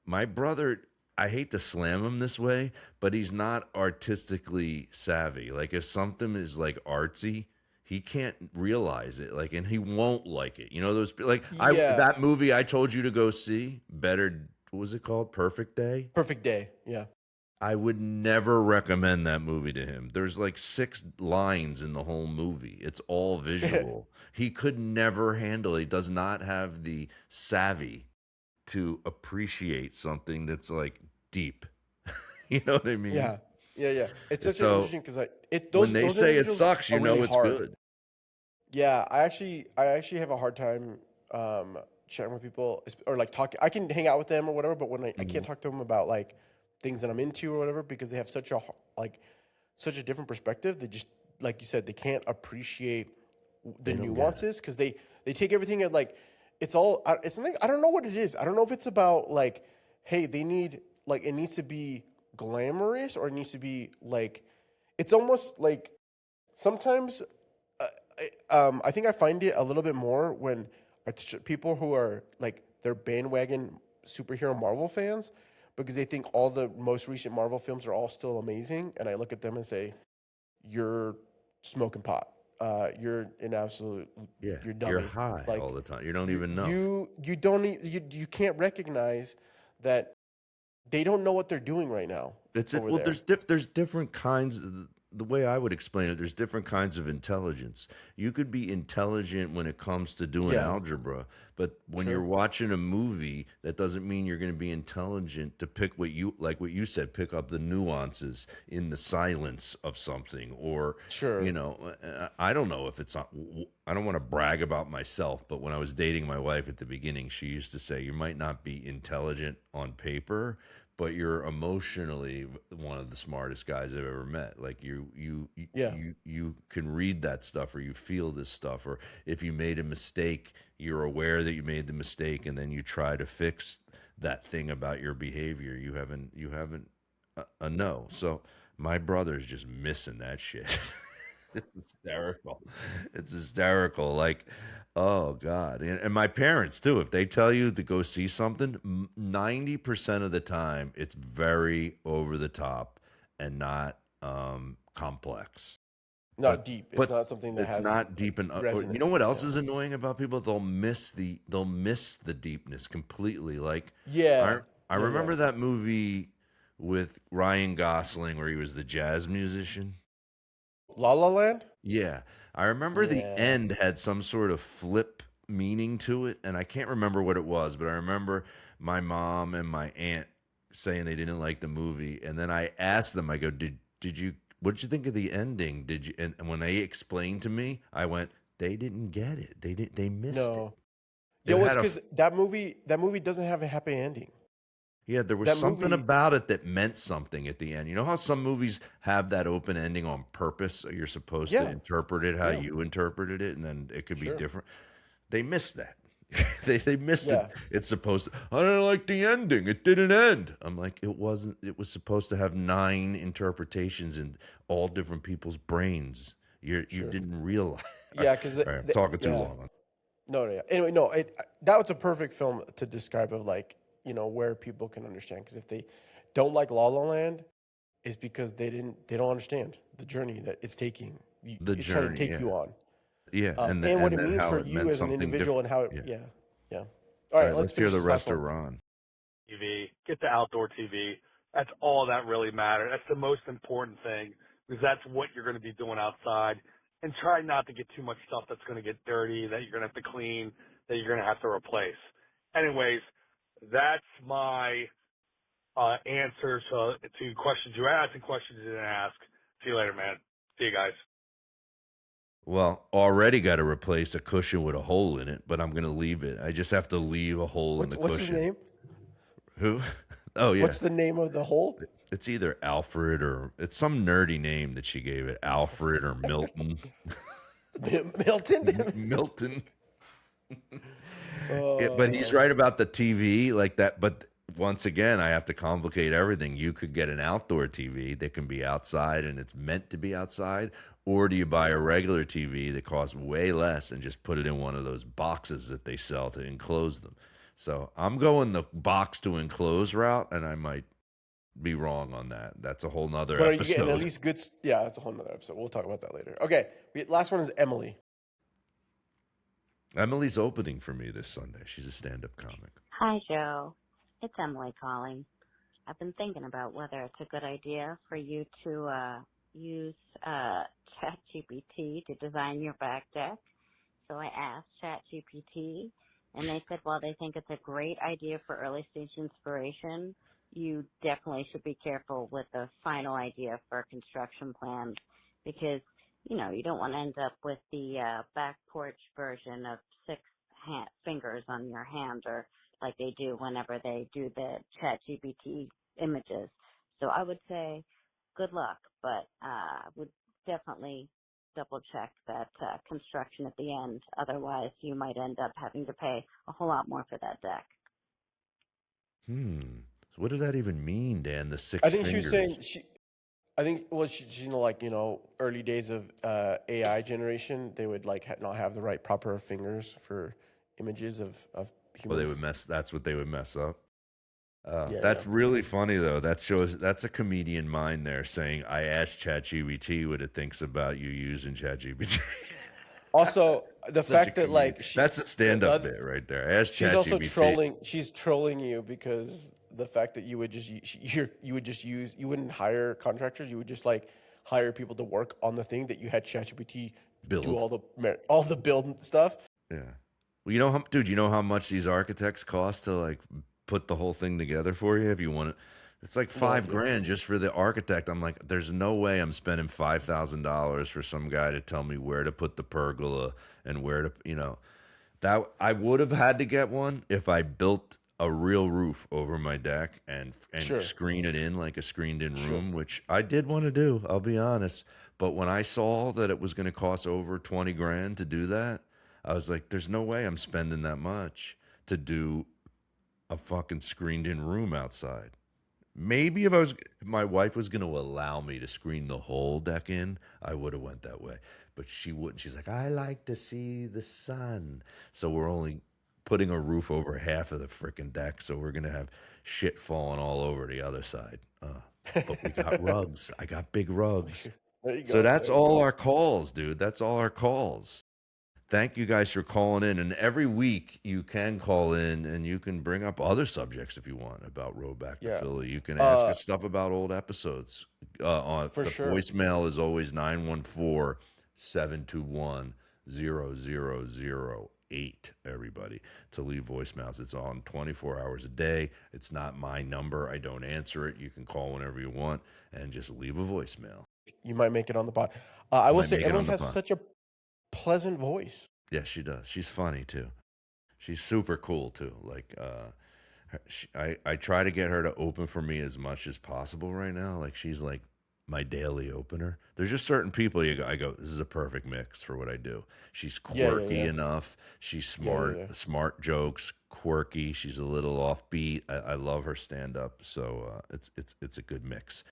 My brother, I hate to slam him this way, but he's not artistically savvy. Like if something is like artsy, he can't realize it. Like, and he won't like it. Yeah. That movie I told you to go see, Better, what was it called? Perfect Day? Perfect Day. Yeah. I would never recommend that movie to him. There's like 6 lines in the whole movie. It's all visual. He could never handle it. He does not have the savvy to appreciate something that's like deep. You know what I mean? Yeah. Yeah. It's such an So interesting because when they say it individuals sucks, you are know really it's hard. good. Yeah, I actually have a hard time chatting with people or like talking. I can hang out with them or whatever, but when I can't talk to them about like things that I'm into or whatever because they have such a different perspective. They just, like you said, they can't appreciate the They don't get it. nuances because they take everything at like it's all. It's like I don't know what it is. I don't know if it's about like, hey, they need like it needs to be glamorous or it needs to be like it's almost like sometimes I think I find it a little bit more when it's people who are like they're bandwagon superhero Marvel fans because they think all the most recent Marvel films are all still amazing, and I look at them and say, "You're smoking pot. You're an absolute. Yeah, You're dummy. you're high Like all the time. You don't even know. you don't you can't recognize that they don't know what they're doing right now. Over there. There's different kinds. The way I would explain it, there's different kinds of intelligence. You could be intelligent when it comes to doing Yeah. algebra, but when Sure. you're watching a movie, that doesn't mean you're going to be intelligent to pick what you said, pick up the nuances in the silence of something, or Sure. I don't know if it's not. I don't want to brag about myself, but when I was dating my wife at the beginning, she used to say, "You might not be intelligent on paper, but you're emotionally one of the smartest guys I've ever met. Like Yeah. you can read that stuff, or you feel this stuff, or if you made a mistake, you're aware that you made the mistake, and then you try to fix that thing about your behavior. You haven't a no." So my brother's just missing that shit. It's hysterical. It's hysterical. Like, oh God. And my parents too. If they tell you to go see something, 90% of the time it's very over the top and not complex. Not deep. It's But not something that it's has not deep like, enough. You know resonance. what else Yeah. is annoying about people? They'll miss the deepness completely. Like Yeah. I Yeah. remember that movie with Ryan Gosling where he was the jazz musician. La La Land? Yeah. I remember the Yeah. end had some sort of flip meaning to it, and I can't remember what it was, but I remember my mom and my aunt saying they didn't like the movie, and then I asked them, I go, did you what did you think of the ending? Did you and when they explained to me, I went, they didn't get it. They missed it. No. It Yo, it's had a because that movie doesn't have a happy ending. Yeah, there was That something movie, about it that meant something at the end. You know how some movies have that open ending on purpose? So you're supposed to yeah, interpret it how yeah, you interpreted it, and then it could be sure, different. They missed that. They missed it. yeah, It's supposed to. I don't like the ending. It didn't end. I'm like, it wasn't. It was supposed to have 9 interpretations in all different people's brains. You sure, didn't realize. yeah, because All right, I'm talking too yeah, long. no, yeah. Anyway, no, that was a perfect film to describe of like where people can understand because if they don't like La La Land, is because they don't understand the journey that it's taking. The It's trying to journey, take yeah, you on. yeah, And what and it then means how for it you meant as an something individual different. and how it, Yeah. yeah, Yeah. All All right, right, let's let's hear finish the this last rest one. of Ron. TV, get the outdoor TV. That's all that really matters. That's the most important thing because that's what you're going to be doing outside. And try not to get too much stuff that's going to get dirty, that you're going to have to clean, that you're going to have to replace. Anyways, that's my answer to questions you asked and questions you didn't ask. See you later, man. See you guys. Well, already got to replace a cushion with a hole in it, but I'm going to leave it. I just have to leave a hole in the What's his cushion. name? Who? Oh, yeah. What's the name of the hole? It's either Alfred or it's some nerdy name that she gave it. Alfred or Milton. Milton. Milton. But he's right about the TV like that. But once again, I have to complicate everything. You could get an outdoor TV that can be outside and it's meant to be outside. Or do you buy a regular TV that costs way less and just put it in one of those boxes that they sell to enclose them? So I'm going the box to enclose route, and I might be wrong on that. That's a whole nother But are episode. you getting at least good? Yeah, that's a whole nother episode. We'll talk about that later. Okay, last one is Emily. Emily's opening for me this Sunday. She's a stand-up comic. Hi, Joe. It's Emily calling. I've been thinking about whether it's a good idea for you to use ChatGPT to design your back deck. So I asked ChatGPT, and they said, well, they think it's a great idea for early stage inspiration. You definitely should be careful with the final idea for construction plans because, you know, you don't want to end up with the back porch version of six fingers on your hand or like they do whenever they do the ChatGPT images. So I would say good luck, but would definitely double check that construction at the end. Otherwise, you might end up having to pay a whole lot more for that deck. So what does that even mean, Dan? The six I think fingers. she was saying I think she like early days of AI generation, they would like not have the right proper fingers for images of humans. Well, they would mess. That's what they would mess up. Yeah, That's really funny though. That shows that's a comedian mind there saying, "I asked ChatGPT what it thinks about you using ChatGPT." Also, the fact that like that's a stand-up bit right there. I asked she's ChatGPT. also trolling. She's trolling you because the fact that you would just use you wouldn't hire contractors. You would just like hire people to work on the thing that you had ChatGPT Build. do all the build stuff. Yeah. Well, you know how much these architects cost to like put the whole thing together for you if you want it. It's like $5,000 just for the architect. I'm like, there's no way I'm spending $5,000 for some guy to tell me where to put the pergola and where to, that I would have had to get one if I built a real roof over my deck and screen it in like a screened-in room, which I did want to do. I'll be honest. But when I saw that it was going to cost over $20,000 to do that, I was like, there's no way I'm spending that much to do a fucking screened-in room outside. Maybe if my wife was going to allow me to screen the whole deck in, I would have went that way. But she wouldn't. She's like, I like to see the sun. So we're only putting a roof over half of the freaking deck. So we're going to have shit falling all over the other side. But we got rugs. I got big rugs. There you go. So that's all our calls, dude. That's all our calls. Thank you guys for calling in. And every week you can call in and you can bring up other subjects if you want about Road Back to Philly. You can ask us stuff about old episodes. Voicemail is always 914-721-0008, everybody, to leave voicemails. It's on 24 hours a day. It's not my number. I don't answer it. You can call whenever you want and just leave a voicemail. You might make it on the pod. I will say Emily has such a pleasant voice. Yeah, she does. She's funny too. She's super cool too. Like, I try to get her to open for me as much as possible right now. Like, she's like my daily opener. There's just certain people I go, this is a perfect mix for what I do. She's quirky enough. She's smart, smart jokes, quirky. She's a little offbeat. I love her stand up. So it's a good mix.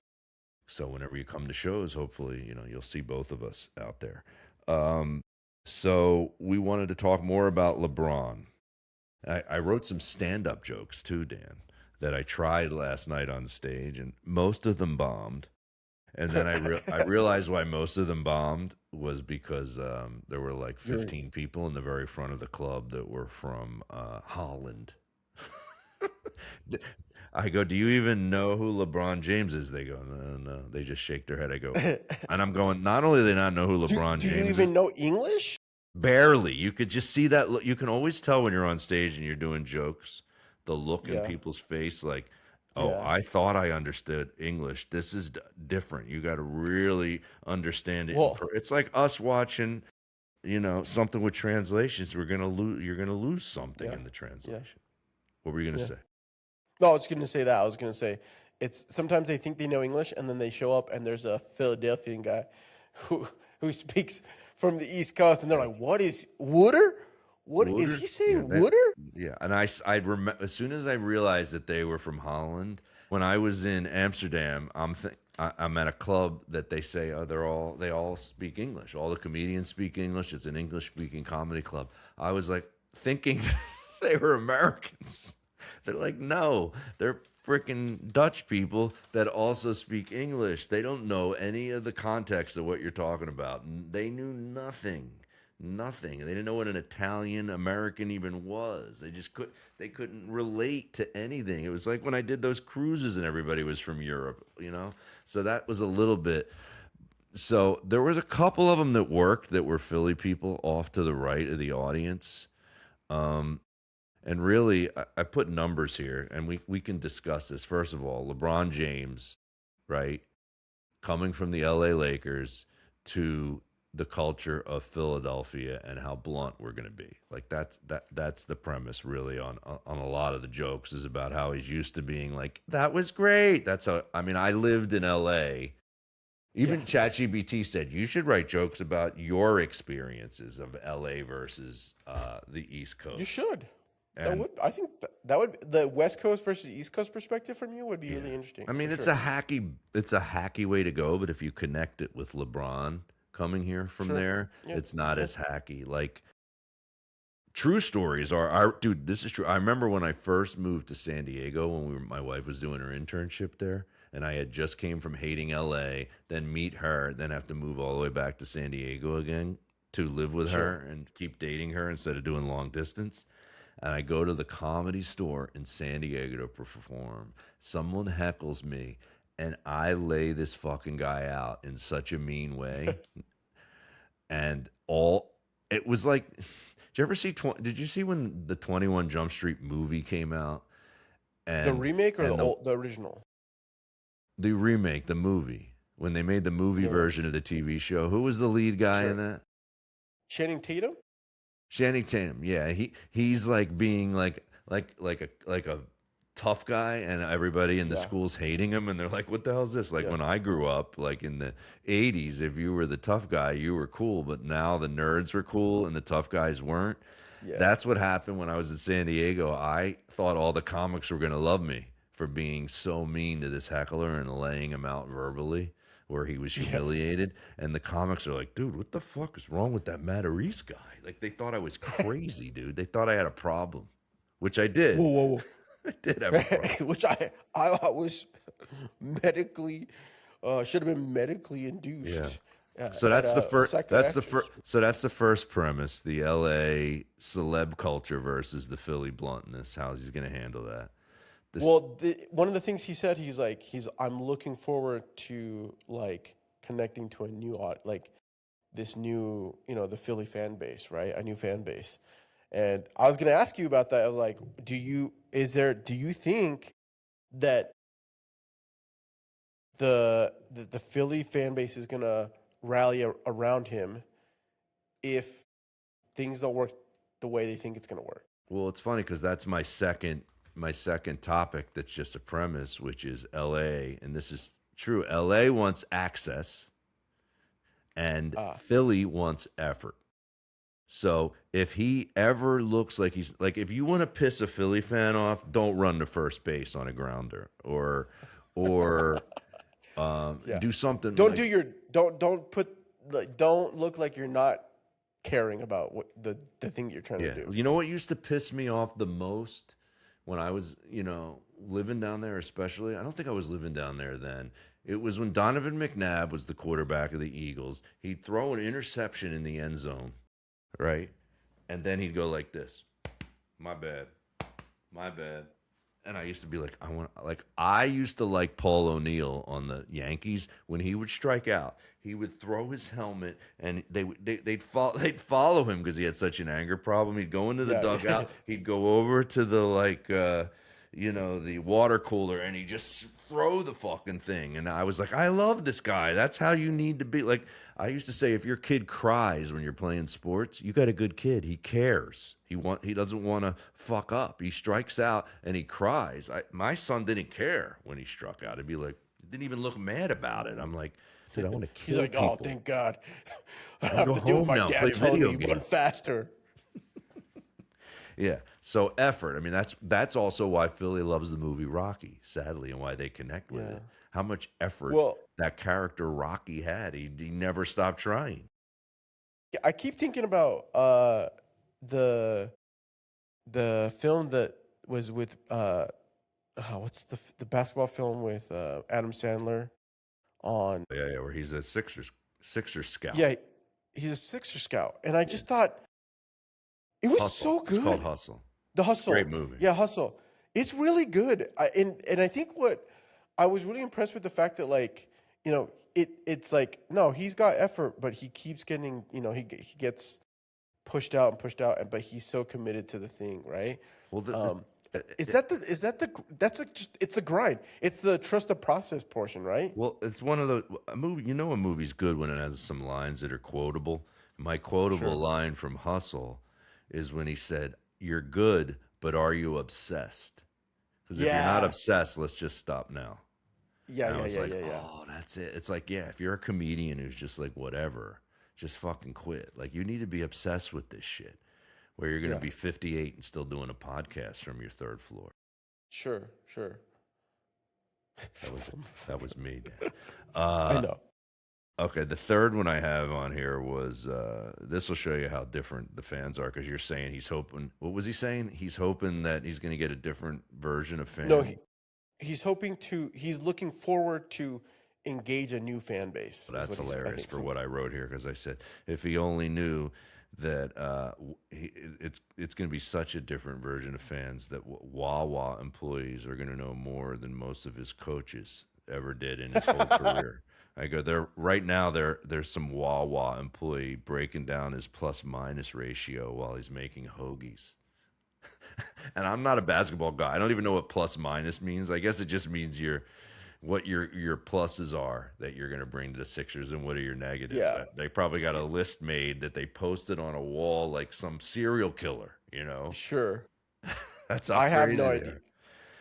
So whenever you come to shows, hopefully, you'll see both of us out there. So we wanted to talk more about LeBron. I wrote some stand-up jokes too, Dan, that I tried last night on stage, and most of them bombed. And then I realized why most of them bombed was because there were like You're 15 people in the very front of the club that were from Holland. D- I go, do you even know who LeBron James is? They go, no, no. They just shake their head. I go, and I'm going, not only do they not know who LeBron do you James is, even know English? barely. You could just see that look. You can always tell when you're on stage and you're doing jokes, the look in Yeah, people's face, like, oh, yeah. I thought I understood English. This is different. You got to really understand it. Well, It's like us watching, something with translations. We're gonna lose. You're gonna lose something yeah, in the yeah, translation. What were you gonna yeah. say? No, I was going to say that. I was going to say it's sometimes they think they know English and then they show up and there's a Philadelphian guy who who speaks from the East Coast and they're like, "What is Wooder? What is Wooders? he Yeah, saying? Wooder?" yeah. And I remember as soon as I realized that they were from Holland. When I was in Amsterdam, I'm at a club that they say they all speak English. All the comedians speak English. It's an English speaking comedy club. I was like thinking they were Americans. They're like, no, they're freaking Dutch people that also speak English. They don't know any of the context of what you're talking about. They knew nothing. Nothing. They didn't know what an Italian American even was. They couldn't relate to anything. It was like when I did those cruises and everybody was from Europe. So that was a little bit. So there was a couple of them that worked that were Philly people off to the right of the audience. Um, and really, I put numbers here, and we can discuss this. First of all, LeBron James, right, coming from the LA Lakers to the culture of Philadelphia and how blunt we're going to be. Like that's the premise really on a lot of the jokes is about how he's used to being like that was great. I mean I lived in LA. Yeah, Even ChatGPT said you should write jokes about your experiences of LA versus the East you Coast. should. And I think that would the West Coast versus East Coast perspective from you would be yeah. really interesting I for mean, sure. it's a hacky way to go, but if you connect it with LeBron coming here from Sure. there, Yeah. it's not Yeah. as hacky. Like true stories are dude, this is true. I remember when I first moved to San Diego when my wife was doing her internship there, and I had just came from hating LA, then meet her, then have to move all the way back to San Diego again to live with Sure. her and keep dating her instead of doing long distance. And I go to the Comedy Store in San Diego to perform. Someone heckles me, and I lay this fucking guy out in such a mean way. And it was like, did you ever see? Did you see when the 21 Jump Street movie came out? The And remake or and the original? the remake, the movie, when they made the movie Yeah. version of the TV show, who was the lead guy in Sure. that? Channing Tatum? Channing Tatum, yeah, he's like being like a tough guy, and everybody in the Yeah. school's hating him, and they're like, "What the hell is this?" Like Yeah. when I grew up, like in the '80s, if you were the tough guy, you were cool, but now the nerds were cool and the tough guys weren't. Yeah. That's what happened when I was in San Diego. I thought all the comics were gonna love me for being so mean to this heckler and laying him out verbally, where he was Yeah. humiliated. And the comics are like, dude, what the fuck is wrong with that Matarese guy? Like they thought I was crazy, dude. They thought I had a problem, which I Whoa, did. whoa, I did have a problem. whoa. Which I was medically should have been medically Yeah. induced So at that's the a first. That's the psychiatrist. first. So that's the first premise: the L.A. celeb culture versus the Philly bluntness. How's he going to handle that? This. Well, one of the things he said, I'm looking forward to like connecting to a new like this new, the Philly fan base, right? A new fan base. And I was gonna ask you about that. I was like, do you think that the Philly fan base is gonna rally around him if things don't work the way they think it's gonna work? Well, it's funny because that's my second topic. That's just a premise, which is L.A. And this is true. L.A. wants access, and Ah, Philly wants effort. So if he ever looks like he's like, if you want to piss a Philly fan off, don't run to first base on a grounder, or yeah. do something Don't like do your don't put like don't look like you're not caring about what the thing that you're trying to yeah. do. You know what used to piss me off the most when I was living down there, especially. I don't think I was living down there then. It was when Donovan McNabb was the quarterback of the Eagles. He'd throw an interception in the end zone, right? And then he'd go like this. My bad. My bad. And I used to be like, I used to like Paul O'Neill on the Yankees when he would strike out. He would throw his helmet, and they'd follow him because he had such an anger problem. He'd go into the dugout. He'd go over to the the water cooler, and he'd just throw the fucking thing. And I was like, I love this guy. That's how you need to be. Like I used to say, if your kid cries when you're playing sports, you got a good kid. He cares. He doesn't want to fuck up. He strikes out and he cries. My son didn't care when he struck out. He'd be like, didn't even look mad about it. I'm like, dude, I want to kill He's like, people. oh, thank God. I I'll have go to deal with home my now, dad play telling video me games. run faster. Yeah. So effort. I mean, that's also why Philly loves the movie Rocky, sadly, and why they connect with it. How much effort that character Rocky had. He never stopped trying. I keep thinking about the film that was with what's the basketball film with Adam Sandler on where he's a Sixers scout. Yeah, he's a Sixer scout, and I just thought it was Hustle. so good. It's called Hustle. The Hustle, Great movie. Yeah, Hustle. It's really good. And I think what I was really impressed with the fact that it's like no, he's got effort, but he keeps getting he gets pushed out, but he's so committed to the thing, right? Well, it's the grind. It's the trust the process portion, right? Well, it's one of the a movie. You know, a movie's good when it has some lines that are quotable. My quotable line from Hustle is when he said, "You're good, but are you obsessed? Because if you're not obsessed, let's just stop now." Yeah. Oh, that's it. It's like, if you're a comedian who's just like whatever, just fucking quit. Like you need to be obsessed with this shit. Where you're going to be 58 and still doing a podcast from your third floor. Sure. That was me, Dan. I know. Okay, the third one I have on here was this will show you how different the fans are because you're saying he's hoping. What was he saying? He's hoping that he's going to get a different version of fans. No, he's looking forward to engage a new fan base. Well, that's hilarious for what I wrote here because I said if he only knew that it's going to be such a different version of fans that Wawa employees are going to know more than most of his coaches ever did in his whole career. I go there's some Wawa employee breaking down his plus minus ratio while he's making hoagies. And I'm not a basketball guy. I don't even know what plus minus means. I guess it just means what your pluses are that you're going to bring to the Sixers and what are your negatives. Yeah. They probably got a list made that they posted on a wall like some serial killer, Sure. That's how I have crazy no they idea. are.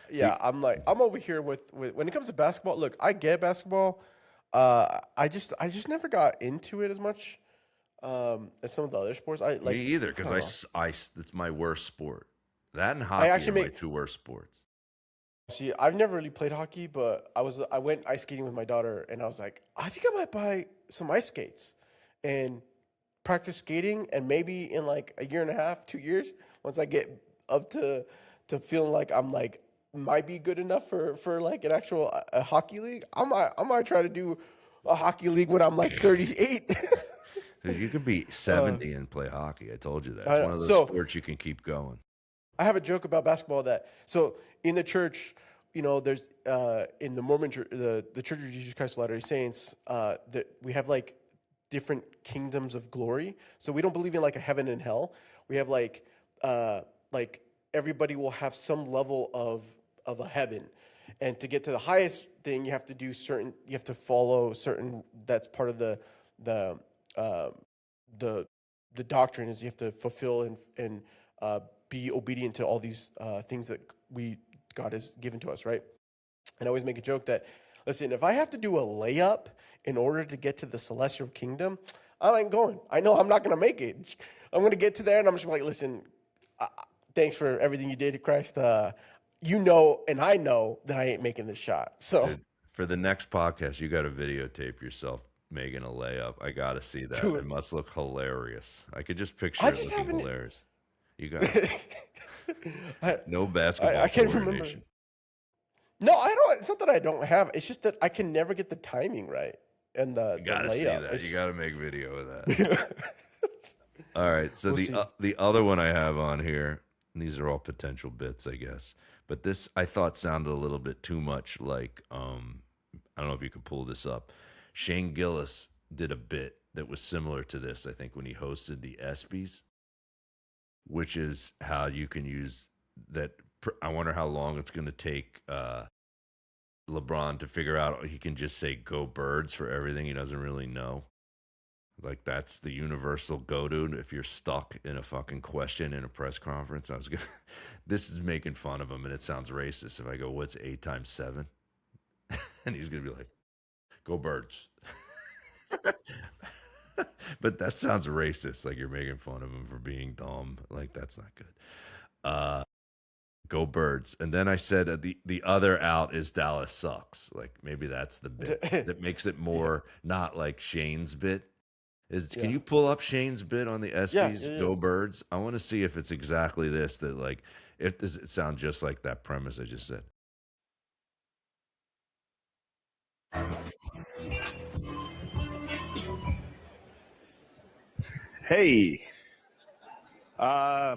Yeah, I'm over here with when it comes to basketball. Look, I get basketball. I just never got into it as much as some of the other sports. Me either, because it's my worst sport. That and hockey are my two worst sports. See, I've never really played hockey, but I went ice skating with my daughter, and I was like, I think I might buy some ice skates and practice skating, and maybe in like a year and a half, 2 years, once I get up to feeling like I'm like might be good enough for like an actual a hockey league. I might try to do a hockey league when I'm like 38. You could be 70 and play hockey. I told you that. It's one of those sports you can keep going. I have a joke about basketball so in the church, there's in the Mormon church, the Church of Jesus Christ of Latter-day Saints, that we have like different kingdoms of glory. So we don't believe in like a heaven and hell. We have like everybody will have some level of a heaven, and to get to the highest thing, you have to follow certain. That's part of the doctrine is you have to fulfill and be obedient to all these things that God has given to us, right? And I always make a joke that, listen, if I have to do a layup in order to get to the celestial kingdom, I ain't going. I know I'm not going to make it. I'm going to get to there, and I'm just like, listen, thanks for everything you did, Christ. And I know that I ain't making this shot. So Dude, for the next podcast, you got to videotape yourself making a layup. I got to see that. It must look hilarious. I could just picture it looking hilarious. You got no basketball. I can't remember. No, I don't. it's not that I don't have. It's just that I can never get the timing right and You the gotta see layout. that. It's You just- gotta make video of that. All right. So We'll see. the other one I have on here, and these are all potential bits, I guess. But this I thought sounded a little bit too much like I don't know if you could pull this up. Shane Gillis did a bit that was similar to this, I think, when he hosted the ESPYs, which is how you can use that. I wonder how long it's going to take LeBron to figure out he can just say "Go Birds" for everything he doesn't really know. Like that's the universal go-to if you're stuck in a fucking question in a press conference. I was gonna. This is making fun of him, and it sounds racist if I go, "What's 8 times 7?" And he's gonna be like, "Go Birds." But that sounds racist. Like you're making fun of him for being dumb. Like that's not good. Go Birds. And then I said the other out is Dallas sucks. Like maybe that's the bit that makes it more not like Shane's bit. Can you pull up Shane's bit on the ESPYs? yeah. Go Birds. I want to see if it's exactly this. That like if does it sound just like that premise I just said. Hey, uh,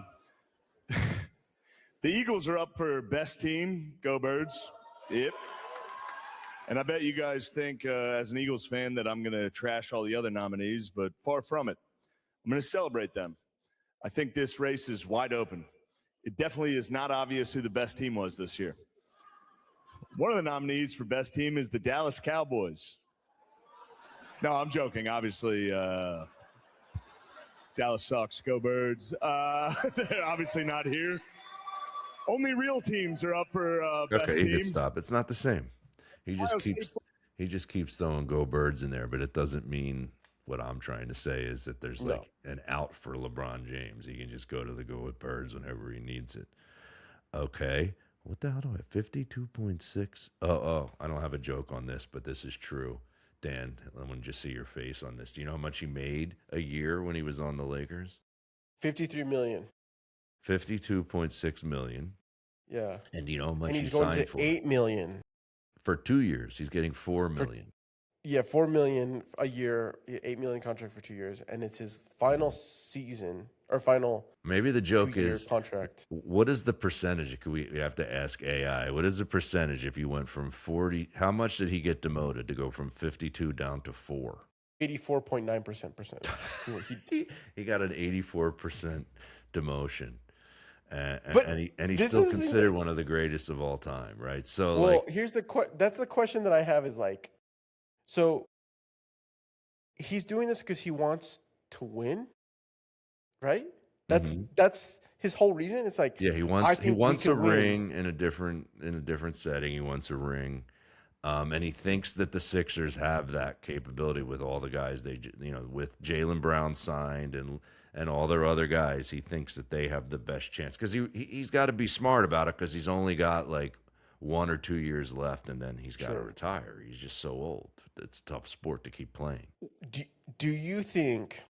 the Eagles are up for best team. Go Birds. Yep. And I bet you guys think, as an Eagles fan, that I'm going to trash all the other nominees, but far from it. I'm going to celebrate them. I think this race is wide open. It definitely is not obvious who the best team was this year. One of the nominees for best team is the Dallas Cowboys. No, I'm joking. Obviously, Dallas sucks. Go Birds. They're obviously not here. Only real teams are up for best Okay, team. you can stop. It's not the same. He just keeps throwing Go Birds in there, but it doesn't mean what I'm trying to say is that there's like an out for LeBron James. He can just go to the Go with Birds whenever he needs it. Okay. What the hell do I have? 52.6. Oh, I don't have a joke on this, but this is true. Dan, I want to just see your face on this. Do you know how much he made a year when he was on the Lakers? 53 million. 52.6 million. Yeah. And do you know how much And he he's going signed to for? 8 million. For 2 years, he's getting 4 million. Yeah, 4 million a year, 8 million contract for 2 years, and it's his final season or final. Maybe the joke 2-year is contract. What is the percentage? We have to ask AI. What is the percentage if you went from 40? How much did he get demoted to go from 52 down to 4? 84.9% percentage. He got an 84% demotion. But And he's this still is the thing considered that- one of the greatest of all time, right? So Well, like here's that's the question that I have is like, so he's doing this because he wants to win, right? That's his whole reason. It's like, yeah, he I think we wants a can win. ring in a different setting. He wants a ring. And he thinks that the Sixers have that capability with all the guys with Jaylen Brown signed and all their other guys. He thinks that they have the best chance because he's got to be smart about it because he's only got like 1 or 2 years left and then he's got to retire. He's just so old. It's a tough sport to keep playing. Do you think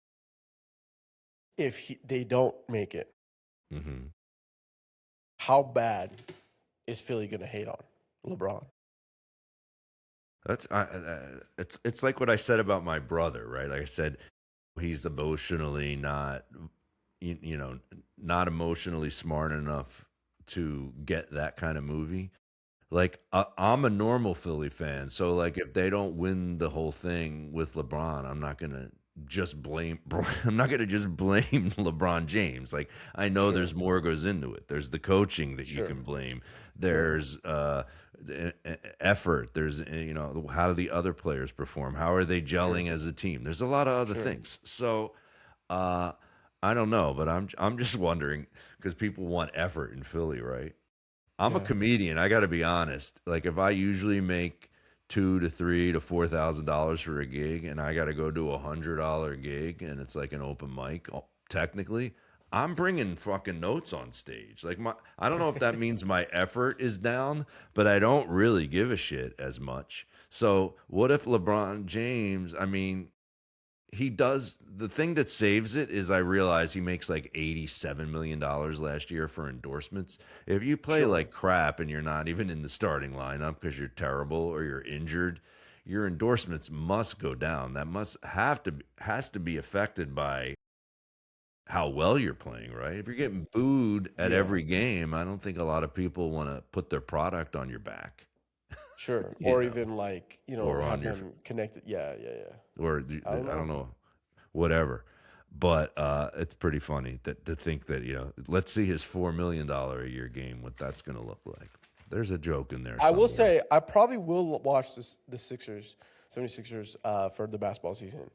if they don't make it, how bad is Philly going to hate on LeBron? That's it's like what I said about my brother, right? Like I said, he's emotionally not not emotionally smart enough to get that kind of movie. Like I'm a normal Philly fan, so like if they don't win the whole thing with LeBron, I'm not gonna just blame. I'm not gonna just blame LeBron James. Like I know there's more goes into it. There's the coaching that you can blame. There's effort. There's how do the other players perform? How are they gelling as a team? There's a lot of other things. So I don't know, but I'm just wondering because people want effort in Philly, right? I'm a comedian. I got to be honest. Like if I usually make $2,000 to $3,000 to $4,000 for a gig, and I got to go do $100 gig, and it's like an open mic. Technically, I'm bringing fucking notes on stage. Like I don't know if that means my effort is down, but I don't really give a shit as much. So what if LeBron James? I mean, he does the thing that saves it is I realize he makes like $87 million last year for endorsements. If you play like crap and you're not even in the starting lineup because you're terrible or you're injured, your endorsements must go down. That has to be affected by how well you're playing, right? If you're getting booed at every game, I don't think a lot of people want to put their product on your back. Sure. You Or know, even like, or have on your them connected. Yeah. or I don't know, whatever. But it's pretty funny to think that, let's see his $4 million a year game, what that's going to look like. There's a joke in there. I will say I probably will watch the 76ers for the basketball season,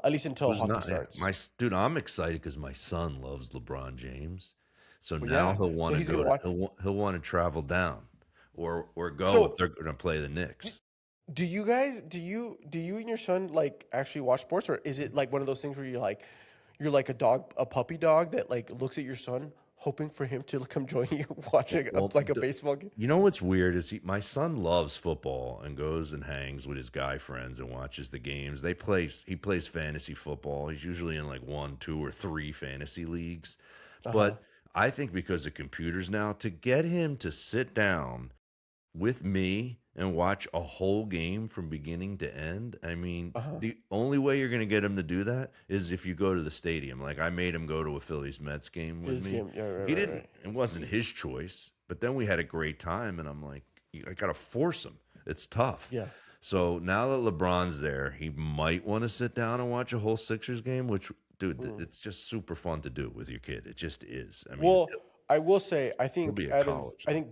at least until hockey starts. Dude, I'm excited because my son loves LeBron James, so Well, now yeah. he'll want So to he's go. gonna watch- He'll want to travel down, or go So- if they're going to play the Knicks. Do you guys do you and your son like actually watch sports, or is it like one of those things where you're like a puppy dog that like looks at your son hoping for him to come join you watching a baseball game? You know what's weird is my son loves football and goes and hangs with his guy friends and watches the games. He plays fantasy football. He's usually in like 1, 2, or 3 fantasy leagues. But I think because of computers now, to get him to sit down with me and watch a whole game from beginning to end, I mean, the only way you're going to get him to do that is if you go to the stadium. Like I made him go to a Phillies Mets game with me. He didn't. Right. It wasn't his choice, but then we had a great time, and I'm like, I got to force him. It's tough. Yeah. So now that LeBron's there, he might want to sit down and watch a whole Sixers game, which, dude, it's just super fun to do with your kid. It just is. I mean, I will say, I think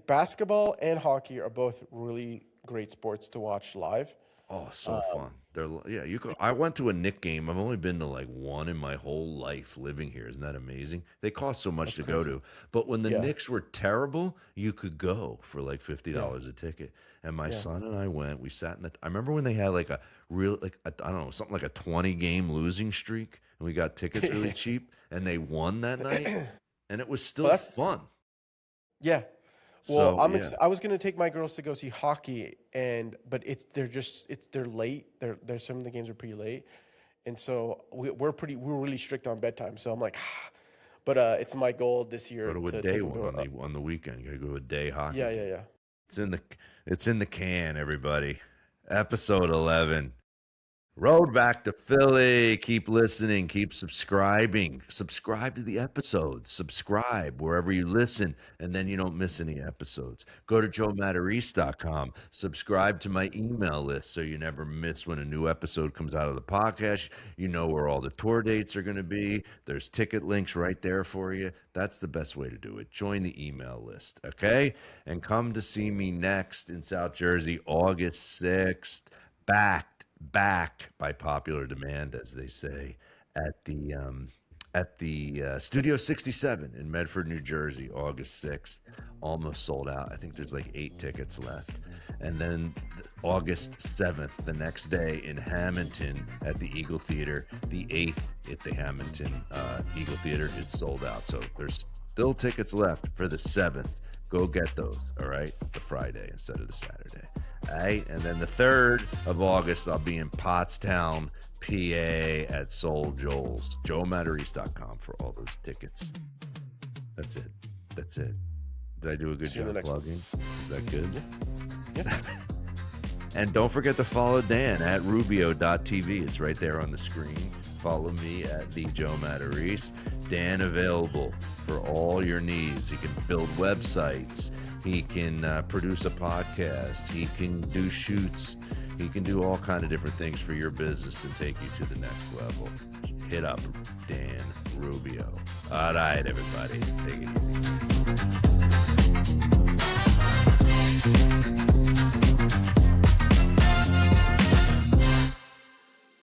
basketball and hockey are both really great sports to watch live. Oh, so fun. You could. I went to a Knick game. I've only been to like one in my whole life living here. Isn't that amazing? They cost so much to go to. But when the Knicks were terrible, you could go for like $50 a ticket. And my son and I went. We sat in I remember when they had like I don't know, something like a 20-game losing streak, and we got tickets really cheap, and they won that night, and it was still fun. Yeah. Well, I was gonna take my girls to go see hockey, but they're late. There's some of the games are pretty late, and so we're really strict on bedtime. So I'm like, but it's my goal this year. Go to a day one on the weekend. You gotta go to a day hockey. Yeah. It's in the can, everybody. Episode 11. Road back to Philly. Keep listening. Keep subscribing. Subscribe to the episodes. Subscribe wherever you listen, and then you don't miss any episodes. Go to joematarese.com. Subscribe to my email list so you never miss when a new episode comes out of the podcast. You know where all the tour dates are going to be. There's ticket links right there for you. That's the best way to do it. Join the email list, okay? And come to see me next in South Jersey, August 6th. Back by popular demand, as they say, at the Studio 67 in Medford, New Jersey, August 6th. Almost sold out. I think there's like 8 tickets left. And then August 7th, the next day in Hamilton at the Eagle Theater. The 8th at the Hamilton Eagle Theater is sold out. So there's still tickets left for the 7th. Go get those, all right? The Friday instead of the Saturday. All right, and then the 3rd of August, I'll be in Pottstown, PA at Soul Joel's. JoeMatarese.com for all those tickets. That's it. Did I do a good job plugging? Is that good? Yeah. And don't forget to follow Dan at Rubio.tv. It's right there on the screen. Follow me at the Joe Matarese. Dan available for all your needs. He can build websites. He can produce a podcast. He can do shoots. He can do all kind of different things for your business and take you to the next level. Hit up Dan Rubio. All right, everybody. Take it easy.